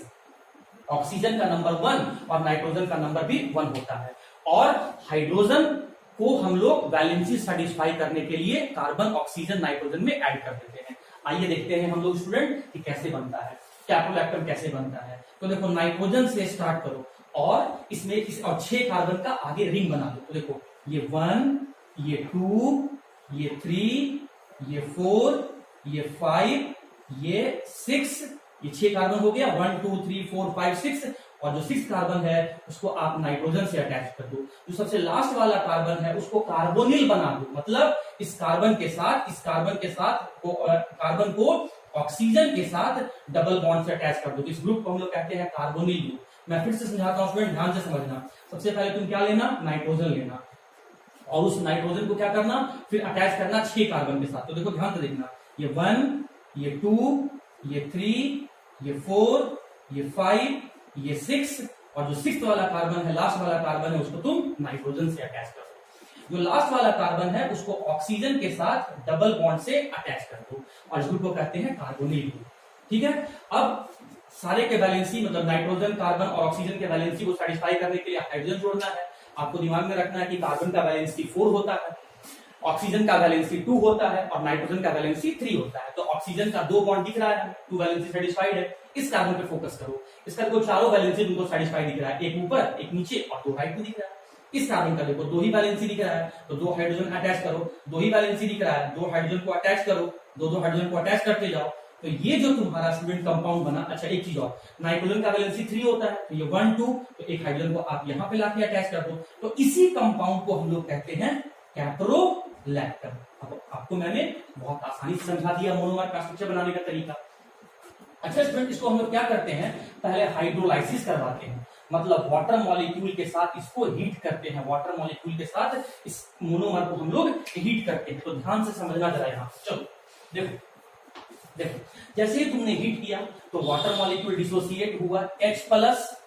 ऑक्सीजन का नंबर 1 और नाइट्रोजन का नंबर भी 1 होता है। और हाइड्रोजन को हम लोग वैलेंसी सेटिस्फाई करने के लिए कार्बन, ऑक्सीजन, नाइट्रोजन में ऐड कर देते हैं। आइए देखते हैं हम लोग स्टूडेंट कि कैसे बनता है कैप्रोलैक्टम, कैसे बनता है। तो देखो नाइट्रोजन से स्टार्ट करो और इसमें और 6 कार्बन का आगे रिंग बना दो। तो देखो ये 1, ये 2, ये 3, ये 4, ये 5, ये 6, ये 6 कार्बन हो गया। 1 2 3 4 5 6, और जो 6 कार्बन है उसको आप नाइट्रोजन से अटैच कर दो। जो सबसे लास्ट वाला कार्बन है उसको कार्बोनिल बना दो, मतलब इस कार्बन के साथ कार्बन को ऑक्सीजन के साथ डबल बॉन्ड से अटैच कर दो। इस ग्रुप को हम लोग कहते हैं कार्बोनिल ग्रुप। मैं फिर से समझाता हूं स्टूडेंट, ध्यान से समझना। सबसे पहले तुम क्या लेना, नाइट्रोजन लेना, और उस नाइट्रोजन को क्या करना, फिर अटैच करना 6 कार्बन के साथ। तो देखो ध्यान से देखना, ये 1, ये 2, ये 3, ये 4, ये 5, ये 6, और जो 6th वाला कार्बन है, लास्ट वाला कार्बन है, उसको तुम नाइट्रोजन से अटैच कर दो। जो लास्ट वाला कार्बन है उसको ऑक्सीजन के साथ डबल बॉन्ड से अटैच कर दो, और इस ग्रुप को कहते हैं कार्बोनिल ग्रुप। ठीक है। अब सारे के वैलेंसी मतलब नाइट्रोजन, कार्बन और ऑक्सीजन के वैलेंसी को सेटिस्फाई करने के लिए हाइड्रोजन जोड़ना है। आपको दिमाग में रखना है कि कार्बन का वैलेंसी 4 होता है, ऑक्सीजन का वैलेंसी 2 होता है और नाइट्रोजन का वैलेंसी 3 होता है। तो ऑक्सीजन का 2 बॉन्ड दिख रहा है, 2 वैलेंसी सेटिस्फाइड है। इस कार्बन पे फोकस करो, इसका देखो चारों वैलेंसी तुमको सेटिस्फाइड दिख रहा है, एक ऊपर, एक नीचे और 2 राइट में दिख रहा है। इस कार्बन का देखो 2 ही वैलेंसी दिख रहा है, तो 2 हाइड्रोजन अटैच करो, 2 ही वैलेंसी दिख रहा है, 2 हाइड्रोजन को अटैच करो, 2 हाइड्रोजन को अटैच करते जाओ। तो ये जो तुम्हारा स्टूडेंट कंपाउंड बना। अच्छा एक चीज और, नाइट्रोजन का वैलेंसी 3 होता है, तो ये 1 2, तो एक हाइड्रोजन को आप यहाँ पे लाके अटैच कर दो। तो इसी कंपाउंड को हम लोग कहते हैं कैप्रोलैक्टम। अब आपको मैंने बहुत आसानी से समझा दिया मोनोमर का स्ट्रक्चर बनाने का तरीका। अच्छा स्टूडेंट, इसको हम लोग क्या करते हैं, पहले हाइड्रोलाइसिस करवाते हैं, मतलब वाटर मॉलिक्यूल के साथ इसको हीट करते हैं। वाटर मॉलिक्यूल के साथ इस मोनोमर को हम लोग हीट करते हैं। तो ध्यान से समझना जरा यहाँ। चलो देखो देखो, जैसे ही तुमने हीट किया तो वाटर मॉलिक्यूल डिसोसिएट हुआ H+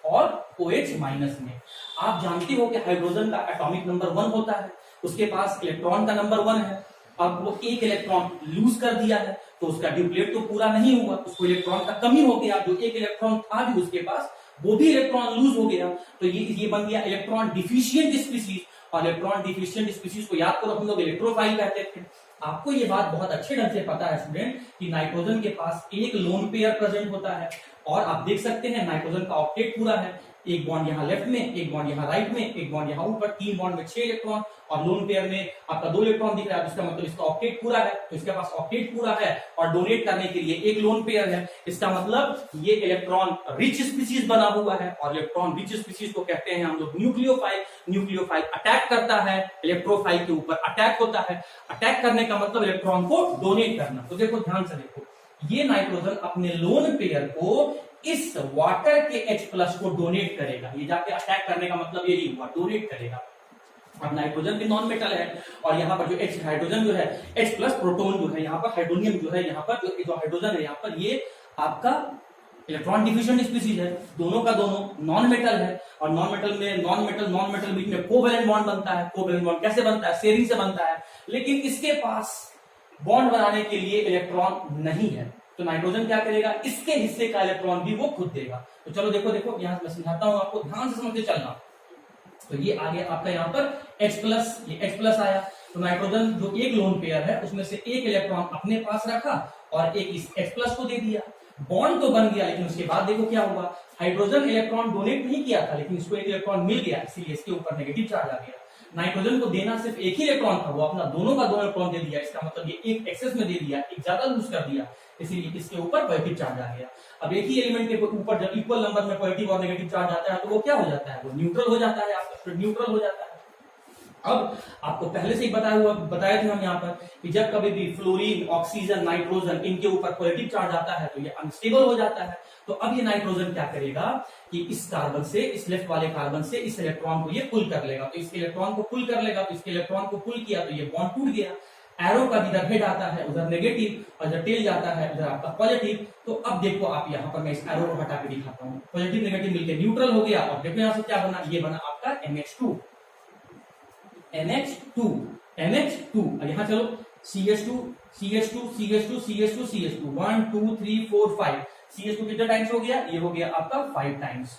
और OH- में। आप जानते हो कि हाइड्रोजन का एटॉमिक नंबर 1 होता है, उसके पास इलेक्ट्रॉन का नंबर 1 है। अब वो एक इलेक्ट्रॉन लूज कर दिया है तो उसका ड्यूप्लेट तो पूरा नहीं हुआ, उसको इलेक्ट्रॉन का कमी हो गया। जो एक इलेक्ट्रॉन था भी उसके पास, वो भी इलेक्ट्रॉन लूज हो गया। तो ये बन गया इलेक्ट्रॉन डिफिशिएंट स्पीशीज। और इलेक्ट्रॉन डिफिशिएंट स्पीशीज को याद करो हम लोग इलेक्ट्रोफाइल कहते थे। आपको ये बात बहुत अच्छे ढंग से पता है स्टूडेंट कि नाइट्रोजन के पास एक लोन पेयर प्रेजेंट होता है, और आप देख सकते हैं नाइट्रोजन का ऑक्टेट पूरा है। एक बॉन्ड यहाँ लेफ्ट में, एक बॉन्ड यहाँ राइट में, एक बॉन्ड यहाँ ऊपर, 3 बॉन्ड में 6 इलेक्ट्रॉन, और लोन पेयर में आपका 2 इलेक्ट्रॉन दिख रहा है। इसका मतलब इसका ऑक्टेट पूरा है। तो इसके पास ऑक्टेट पूरा है और डोनेट करने के लिए एक लोन पेयर है। इसका मतलब ये इलेक्ट्रॉन रिच स्पीशीज बना हुआ है, और इलेक्ट्रॉन रिच स्पीशीज को कहते हैं हम लोग न्यूक्लियोफाइल। न्यूक्लियोफाइल अटैक करता है, इलेक्ट्रोफाइल के ऊपर अटैक होता है। अटैक करने का मतलब इलेक्ट्रॉन को डोनेट करना। तो देखो ध्यान से देखो, ये नाइट्रोजन अपने लोन पेयर को इस वाटर के H+ को डोनेट करेगा। ये जाके अटैक करने का मतलब यही हुआ, डोनेट करेगा। और नाइट्रोजन भी नॉन मेटल है, और यहाँ पर जो H हाइड्रोजन जो है, H+ प्रोटोन जो है, यहाँ पर हाइड्रोनियम जो है, यहाँ पर जो हाइड्रोजन है यहाँ पर, ये आपका इलेक्ट्रॉन डिफ्यूजन स्पीसीज है, दोनों का दोनों नॉन मेटल है, और नॉन मेटल बीच में कोवेलेंट बॉन्ड बनता है। कोवेलेंट बॉन्ड कैसे बनता है? शेयरिंग से बनता है। लेकिन इसके पास बॉन्ड बनाने के लिए इलेक्ट्रॉन नहीं है, तो नाइट्रोजन क्या करेगा? इसके हिस्से का इलेक्ट्रॉन भी वो खुद देगा। तो चलो देखो यहां मैं समझाता हूं आपको, ध्यान से समझते चलना। तो ये आ गया आपका यहाँ पर H+, ये H+ आया। तो नाइट्रोजन जो एक लोन पेयर है उसमें से एक इलेक्ट्रॉन अपने पास रखा और एक इस H+ को दे दिया। बॉन्ड तो बन गया, लेकिन उसके बाद देखो क्या हुआ, हाइड्रोजन इलेक्ट्रॉन डोनेट नहीं किया था, लेकिन इसको एक इलेक्ट्रॉन मिल गया, इसीलिए इसके ऊपर नेगेटिव चार्ज आ गया। नाइट्रोजन को देना सिर्फ एक ही इलेक्ट्रॉन था, वो अपना दोनों का दोनों इलेक्ट्रॉन दे दिया, इसका मतलब ये एक एक्सेस में दे दिया, एक ज्यादा लूज कर दिया, इसीलिए इसके ऊपर पॉजिटिव चार्ज आ गया। अब एक ही एलिमेंट के ऊपर जब इक्वल नंबर में पॉजिटिव और नेगेटिव चार्ज आता है तो वो क्या हो जाता है? वो न्यूट्रल हो जाता है, आपका न्यूट्रल हो जाता है। अब आपको पहले से ही बताया थे हम यहाँ पर कि जब कभी भी फ्लोरीन, ऑक्सीजन, नाइट्रोजन इनके ऊपर पॉजिटिव चार्ज आता है तो ये अनस्टेबल हो जाता है। तो अब ये नाइट्रोजन क्या करेगा कि इस कार्बन से, इस लेफ्ट वाले कार्बन से इस इलेक्ट्रॉन को ये पुल कर लेगा। तो इस इलेक्ट्रॉन को पुल कर लेगा, तो इसके इलेक्ट्रॉन को पुल किया तो ये बॉन्ड टूट गया। एरो का जिधर हेड आता है उधर नेगेटिव, और जब टेल जाता है उधर आपका पॉजिटिव। तो अब देखो आप यहाँ पर मैं इस एरो को हटा के दिखाता हूँ, पॉजिटिव नेगेटिव मिलकर न्यूट्रल हो गया। और देखो यहाँ से क्या बना, ये बना आपका NH2। और यहाँ चलो CH2 CH2 CH2 CH2 CH2 1 2 3 4 5 CH2 कितने टाइम्स हो गया? ये हो गया आपका 5 टाइम्स।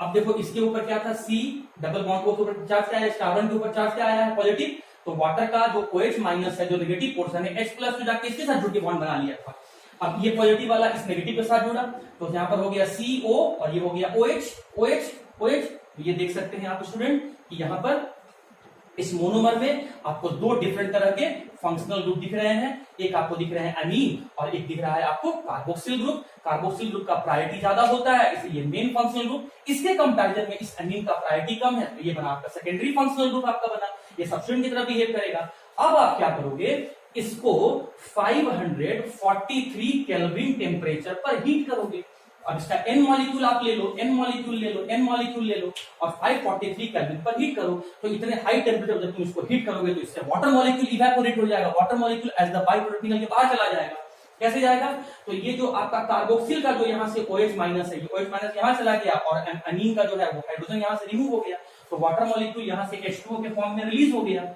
अब देखो इसके ऊपर क्या था, C डबल बॉन्ड के ऊपर चार्ज क्या है, कार्बन के ऊपर चार्ज क्या आया है? पॉजिटिव। तो वाटर का जो OH- है, जो नेगेटिव पोर्शन है, H+ तो जाके इसके साथ जुड़ के बॉन्ड बना लिया था। अब ये पॉजिटिव वाला इस नेगेटिव के साथ जुड़ा, तो यहाँ पर हो गया CO और ये हो गया OH। ये देख सकते हैं आप स्टूडेंट कि यहाँ पर इस मोनोमर में आपको दो डिफरेंट तरह के फंक्शनल ग्रुप दिख रहे हैं। एक आपको दिख रहे हैं अमीन और एक दिख रहा है आपको कार्बोक्सिल ग्रुप। कार्बोक्सिल ग्रुप का प्रायोरिटी ज्यादा होता है, इसलिए मेन फंक्शनल ग्रुप। इसके कंपैरिजन में इस अमीन का प्रायोरिटी कम है, तो ये बना आपका सेकेंडरी फंक्शनल ग्रुप आपका बना। ये सब्स्टिट्यूएंट की तरह बिहेव करेगा। अब आप क्या करोगे, इसको 543 केल्विन टेम्परेचर पर हीट करोगे। अब इसका n मॉलिक्यूल आप ले लो और 543 केल्विन पर हीट करो। तो इतने हाई टेम्परेचर जब तुम इसको हीट करोगे तो इससे वाटर मॉलिक्यूल इवेपोरेट हो जाएगा, water molecule as the by product निकल के बाहर चला जाएगा। कैसे जाएगा? तो ये जो आपका कार्बोक्सिल का जो यहाँ से OH- है, ये OH- यहाँ चला गया और अमीन का जो है वो हाइड्रोजन यहाँ से रिमूव हो गया, तो वाटर मॉलिक्यूल यहाँ से H2O के फॉर्म में रिलीज हो गया।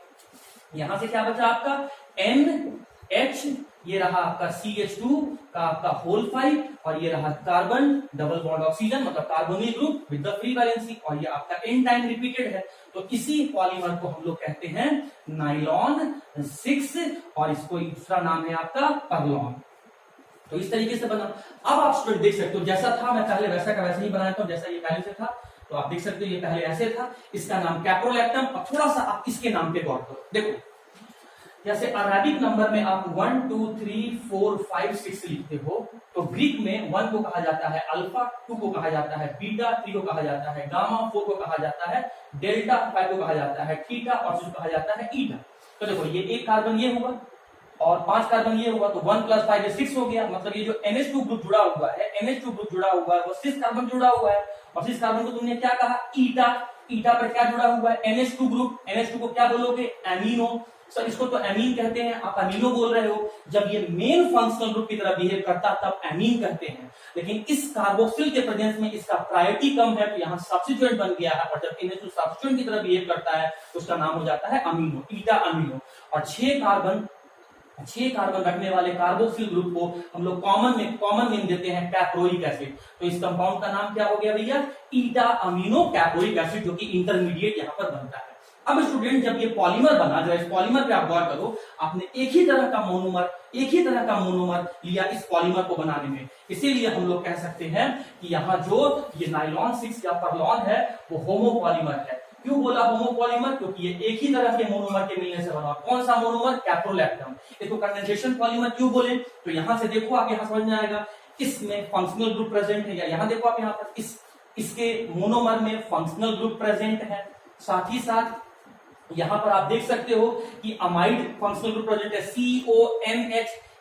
यहाँ से क्या बचा आपका NH, ये रहा आपका CH2 का आपका होल 5 और ये रहा कार्बन डबल बॉन्ड ऑक्सीजन, मतलब carbonyl group with the free valency, और ये आपका n टाइम रिपीटेड है। तो इसी पॉलीमर को हम लोग कहते हैं नाइलॉन 6 और इसको दूसरा नाम है आपका पर्लॉन। तो इस तरीके से बना। अब आप स्टूडेंट देख सकते हो जैसा था, मैं पहले वैसा का वैसा ही बनाया था जैसा ये पहले से था। तो आप देख सकते हो ये पहले ऐसे था, इसका नाम कैप्रोलैक्टम। अब थोड़ा सा आप इसके नाम पे गौर करो। देखो जैसे अराबिक नंबर में आप 1 2 3 4 5 6 लिखते हो, तो ग्रीक में 1 को कहा जाता है अल्फा, 2 को कहा जाता है बीटा, 3 को कहा जाता है गामा, 4 को कहा जाता है डेल्टा, 5 को कहा जाता है थीटा और 6 को कहा जाता है ईटा। तो देखो ये एक कार्बन ये हुआ और 5 कार्बन ये हुआ, तो 1 + 5 = 6 हो गया। मतलब ये जो NH2 ग्रुप जुड़ा हुआ है, NH2 ग्रुप जुड़ा हुआ है वो 6 कार्बन जुड़ा हुआ है। और 6 कार्बन को तुमने क्या कहा? ईटा। ईटा पर क्या जुड़ा हुआ है? NH2 group. NH2 को क्या बोलोगे? एमिनो। सर इसको तो एमीन कहते हैं, आप अमीनो बोल रहे हो। जब ये मेन फंक्शनल ग्रुप की तरह बिहेव करता तब एमीन कहते हैं, लेकिन इस कार्बोक्सिल के प्रेजेंस में इसका प्रायोरिटी कम है तो यहाँ सब्स्टिट्यूएंट बन गया है। और जब NH2 सब्स्टिट्यूएंट की तरह बिहेव करता है तो उसका नाम हो जाता है अमीनो, ईटा अमीनो। और 6 कार्बन रखने वाले कार्बोक्सिल ग्रुप को हम लोग कॉमन नेम देते हैं कैप्रोइक एसिड। तो इस कंपाउंड का नाम क्या हो गया भैया? ईटा अमीनो कैप्रोइक एसिड, जो कि इंटरमीडिएट यहाँ पर बनता है। अब स्टूडेंट जब ये पॉलीमर बना, जब इस पॉलीमर पे आप गौर करो, आपने एक ही तरह का मोनोमर लिया इस पॉलीमर को बनाने में। इसीलिए हम लोग कह सकते हैं कि यहाँ जो ये नाइलॉन 6 या पर्लॉन है वो होमोपॉलीमर है। क्यों बोला होमोपॉलीमर? क्योंकि ये एक ही तरह के मोनोमर के मिलने से बना। कौन सा मोनोमर? कैप्रोलैक्टम। इसको कंडेंसेशन पॉलीमर क्यों बोले? तो यहां से देखो आप, यहां समझ में आएगा, इसमें फंक्शनल ग्रुप प्रेजेंट है। या यहां देखो आप, यहाँ पर इसके मोनोमर में फंक्शनल ग्रुप प्रेजेंट है। साथ ही साथ यहां पर आप देख सकते हो कि अमाइड फंक्शनल ग्रुप प्रेजेंट है,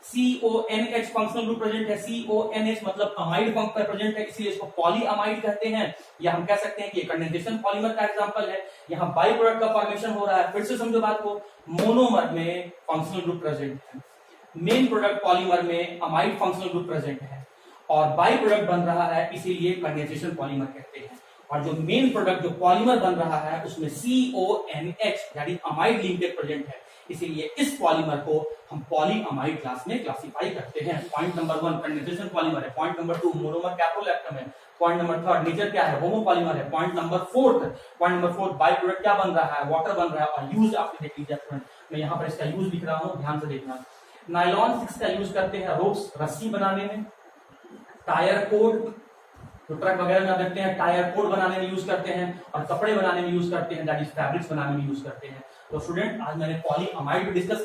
CONH फंक्शनल ग्रुप प्रेजेंट है। CONH मतलब अमाइड फंक्शन पर प्रेजेंट है, इसलिए इसको पॉलीअमाइड कहते हैं। या हम कह सकते हैं कि कंडेंसेशन पॉलीमर का एग्जांपल है। यहाँ बाई प्रोडक्ट का फॉर्मेशन हो रहा है। फिर से समझो बात को, मोनोमर में फंक्शनल ग्रुप प्रेजेंट है, मेन प्रोडक्ट पॉलीमर में अमाइड फंक्शनल ग्रुप प्रेजेंट है, और बाई प्रोडक्ट बन रहा है, इसीलिए कंडेंसेशन पॉलीमर कहते हैं। और जो मेन प्रोडक्ट जो पॉलीमर बन रहा है उसमें CONH यानी अमाइड लिंकेज प्रेजेंट है, इसीलिए इस पॉलीमर को हम पॉलीअमाइड क्लास में क्लासिफाई करते हैं। पॉइंट नंबर 1 कंडेंसेशन पॉलीमर है, पॉइंट नंबर 2 मोनोमर कैप्रोलैक्टम है, पॉइंट नंबर 3 नेचर क्या है, होमोपॉलीमर है, पॉइंट नंबर 4 बाई प्रोडक्ट क्या बन रहा है, वाटर बन रहा है। और यूज आप देख लीजिए स्टूडेंट, मैं यहाँ पर इसका यूज लिख रहा हूँ, ध्यान से देखना। नायलॉन 6 का यूज करते हैं रोप्स रस्सी बनाने में, टायर कोड तो ट्रक वगैरह में देखते हैं टायर कोड बनाने में यूज करते हैं, और कपड़े बनाने में यूज करते हैं, दैट इज फैब्रिक्स बनाने में यूज करते हैं। तो स्टूडेंट आज मैंने पॉलीअमाइड डिस्कस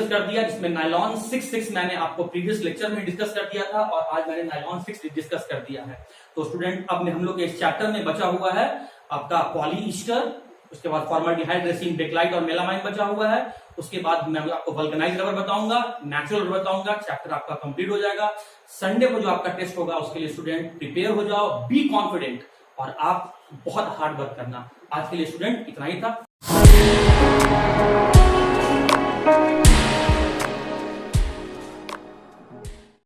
कर दिया, जिसमें नायलॉन 6 मैंने आपको प्रीवियस लेक्चर में डिस्कस कर दिया था, और आज मैंने नायलॉन 6 डिस्कस कर दिया है। तो स्टूडेंट अब हम लोग के इस चैप्टर में बचा हुआ है आपका पॉलीईस्टर, उसके बाद फॉर्मल्डिहाइड, रेसिन, बेक्लाइट और मेलामाइन बचा हुआ है। उसके बाद मैं आपको वल्कनाइज्ड रबर बताऊंगा, नेचुरल रबर बताऊंगा, चैप्टर आपका कंप्लीट हो जाएगा। संडे को जो आपका टेस्ट होगा उसके लिए स्टूडेंट प्रिपेयर हो जाओ, बी कॉन्फिडेंट, और आप बहुत हार्ड वर्क करना। आज के लिए स्टूडेंट इतना ही था।